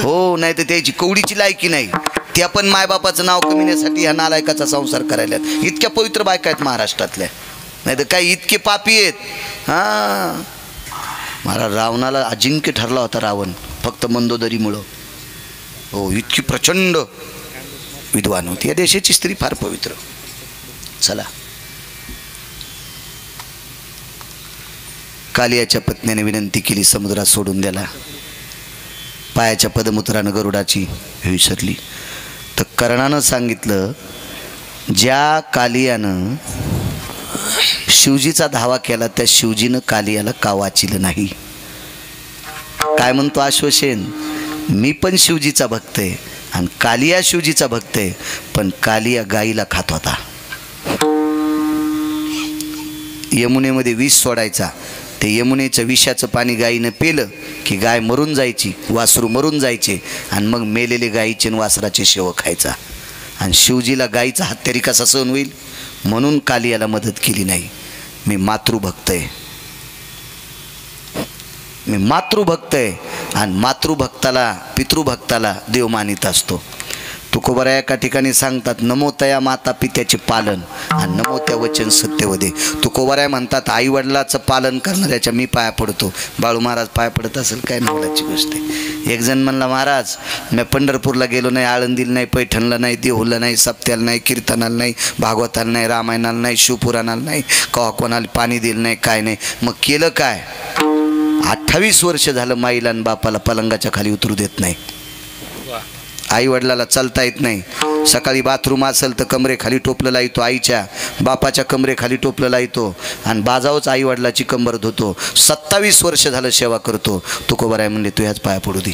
हो. नाही तर त्याची कवडीची लायकी नाही. त्या पण मायबापाचं नाव कमिण्यासाठी ह्या नालायकाचा संसार करायला. इतक्या पवित्र बायका आहेत महाराष्ट्रातल्या, नाही तर काही इतके पापी आहेत. हां, मला रावणाला अजिंक्य ठरला होता रावण, फक्त मंदोदरीमुळं. हो, इतकी प्रचंड विद्वान होती. या देशाची स्त्री फार पवित्र. चला, कालियाच्या पत्नीने विनंती केली समुद्रात सोडून द्याला. पायाच्या पदमुद्रानं गरुडाची विसरली. तर कर्णानं सांगितलं ज्या कालियानं शिवजीचा धावा केला, त्या शिवजीनं कालियाला का वाचिलं नाही? काय म्हणतो अश्वसेन, मी पण शिवजीचा भक्त आहे आणि कालिया शिवजीचा भक्त आहे, पण कालिया गाईला खात होता. यमुनेमध्ये विष सोडायचा, ते यमुनेचं विषाचं पाणी गायीनं पेलं की गाय मरून जायची, वासरू मरून जायचे आणि मग मेलेले गायीचे आणि वासराचे शेव खायचा. आणि शिवजीला गायीचा हत्यारी कसा सहन होईल म्हणून कालियाला मदत केली नाही. मी मातृभक्त आहे, मी मातृभक्त आहे आणि मातृभक्ताला पितृभक्ताला देव मानित असतो. तुकोबरा एका ठिकाणी सांगतात, नमो तया माता पित्याचे पालन आणि नमो त्या वचन सत्यवदे. तुकोबरा म्हणतात, आई वडिलाचं पालन करणाऱ्याच्या मी पाया पडतो. बाळू महाराज पाया पडत असेल, काय नवलाची गोष्ट आहे. एक जण म्हणला, महाराज मी पंढरपूरला गेलो नाही, आळंदीला नाही, पैठणला नाही, देहूला नाही, सप्त्याला नाही, कीर्तनाला नाही, भागवताला नाही, रामायणाला नाही, शिवपुराणाला नाही, कवा कोणाला पाणी दिलं नाही, काय नाही. मग केलं काय? 28 वर्ष झालं माईला आणि बापाला पलंगाच्या खाली उतरू देत नाही. आई वडिलाला चालता येत नाही. सकाळी बाथरूम असेल तर कमरेखाली टोपलं लावतो, आईच्या बापाच्या कमरेखाली टोपलं लावतो आणि बाजावच आई वडिलाची कंबर धुतो. 27 वर्ष झालं सेवा करतो. तुकोबाराय म्हणले, तू ह्याच पाया पडू दे.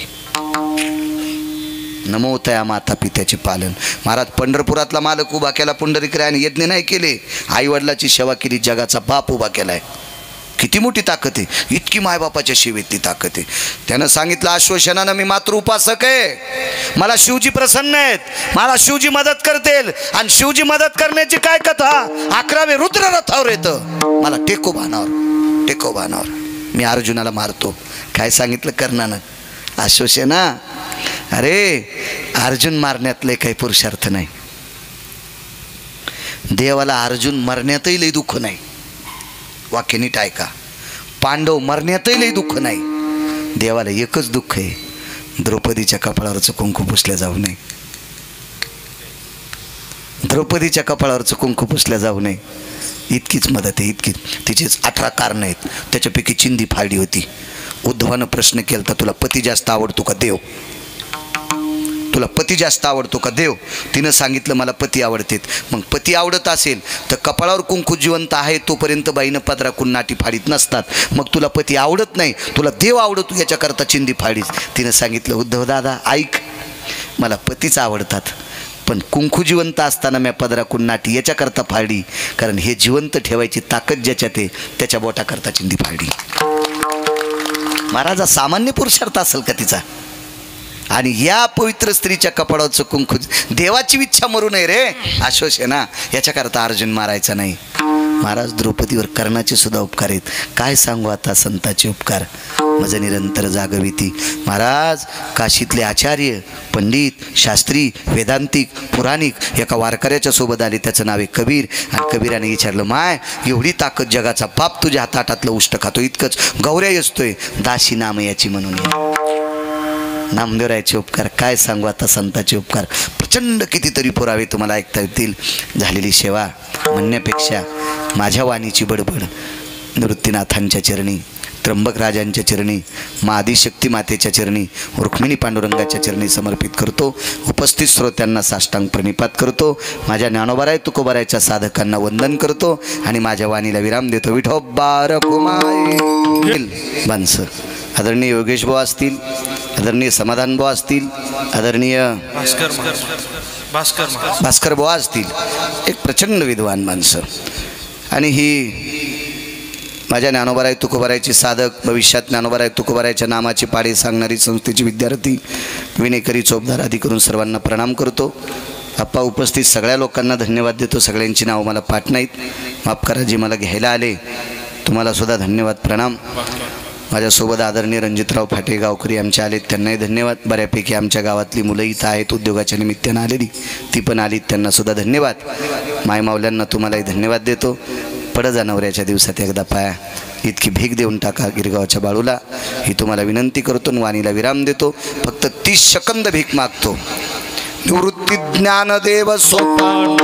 नमो तया माता पित्याचे पालन. महाराज पंढरपुरातला मालक उभा केला पुंडरीकरायाने, यज्ञ नाही केले, आई वडिलाची सेवा केली, जगाचा बाप उभा केलाय. किती मोठी ताकद आहे, इतकी मायबापाच्या सेवेतली ताकद आहे. त्यानं सांगितलं आश्वासनानं, मी मातृ उपासक आहे, मला शिवजी प्रसन्न आहेत, मला शिवजी मदत करतील. आणि शिवजी मदत करण्याची काय कथा, 11वे रुद्र रथावर येतं, मला टेको बाणावर मी अर्जुनाला मारतो. काय सांगितलं कर्णानं, आश्वासना, अरे अर्जुन मारण्यातले काही पुरुषार्थ नाही, देवाला अर्जुन मरण्यातही लई दुःख नाही. वाक्य नीट ऐका, पांडव मरण्यातही लई दुःख नाही, देवाला एकच दुःख आहे, द्रौपदीच्या कपाळावरचं कुंकू पुसल्या जाऊ नये. द्रौपदीच्या कपाळावरचं कुंकू पुसल्या जाऊ नये, इतकीच मदत आहे, इतकीच. तिचेच 18 कारणं आहेत, त्याच्यापैकी चिंदी फाळली होती. उद्धवानं प्रश्न केला, तुला पती जास्त आवडतो का देव? तुला पती जास्त आवडतो का देव? तिनं सांगितलं, मला पती आवडतेत. मग पती आवडत असेल तर कपाळावर कुंकू जिवंत आहे तोपर्यंत बाईनं पदराकून नाटी फाडीत नसतात. मग तुला पती आवडत नाही, तुला देव आवडतो, याच्याकरता चिंदी फाडीस. तिनं सांगितलं, उद्धव दादा ऐक, मला पतीच आवडतात, पण कुंकू जिवंत असताना मी पदराकून नाटी याच्याकरता फाडली, कारण हे जिवंत ठेवायची ताकद ज्याच्यात आहे त्याच्या बोटाकरता चिंदी फाडली. महाराजा सामान्य पुरुषार्थ असेल का तिचा? आणि या पवित्र स्त्रीच्या कपाळाचं कुंकू, देवाची इच्छा मरू नये रे आश्वासना, याच्याकरता अर्जुन मारायचा नाही. महाराज द्रौपदीवर कर्णाचे सुद्धा उपकार आहेत. काय सांगू आता संतांचे उपकार, माझं निरंतर जागविती. महाराज काशीतले आचार्य, पंडित, शास्त्री, वेदांतिक, पुराणिक एका वारकऱ्याच्या सोबत आले, त्याचं नाव आहे कबीर. आणि कबीराने विचारलं, माय एवढी ताकद, जगाचा बाप तुझ्या हाताटातलं उष्ट खातो, इतकंच गौऱ्या असतोय, दासी नाम याची म्हणून. नामदेवरायाचे उपकार काय सांगू आता, संतांचे उपकार प्रचंड, कितीतरी पुरावे तुम्हाला ऐकता येतील. झालेली सेवा म्हणण्यापेक्षा माझ्या वाणीची बडबड नृत्यनाथांच्या चरणी, त्र्यंबक राजांच्या चरणी, आदिशक्ती मातेच्या चरणी, रुक्मिणी पांडुरंगाच्या चरणी समर्पित करतो. उपस्थित श्रोत्यांना साष्टांग प्रणिपात करतो. माझ्या ज्ञानोबाराय तुकोबारायच्या साधकांना वंदन करतो आणि माझ्या वाणीला विराम देतो. विठोबा रखुमाई बांस. आदरणीय योगेश भाऊ असतील, आदरणीय समाधान भाऊ असतील, आदरणीय भास्कर भाऊ असतील, एक प्रचंड विद्वान माणसं. आणि ही माझ्या ज्ञानोबाराय तुकोबारायची साधक, भविष्यात ज्ञानोबाराय तुकोबारायच्या नामाची पाडे सांगणारी संस्थेची विद्यार्थी, विनेकरी चोपदार आदी करून सर्वांना प्रणाम करतो. आप्पा उपस्थित सगळ्या लोकांना धन्यवाद देतो. सगळ्यांची नावं मला पाठ नाहीत, माफ करा. जे मला घ्यायला आले तुम्हाला सुद्धा धन्यवाद, प्रणाम. माझ्यासोबत आदरणीय रणजितराव फाटे गावकरी आमचे आलेत, त्यांनाही धन्यवाद. बऱ्यापैकी आमच्या गावातली मुलं इथं आहेत, उद्योगाच्या निमित्तानं आलेली, ती पण आलीत, त्यांनासुद्धा धन्यवाद. मायमावल्यांना तुम्हालाही धन्यवाद देतो. पडं जाणवऱ्याच्या दिवसात एकदा पाया इतकी भीक देऊन टाका गिरगावच्या बाळूला, ही तुम्हाला विनंती करतो. वाणीला विराम देतो. फक्त 30 सेकंद भीक मागतो. निवृत्ती ज्ञानदेव सोपान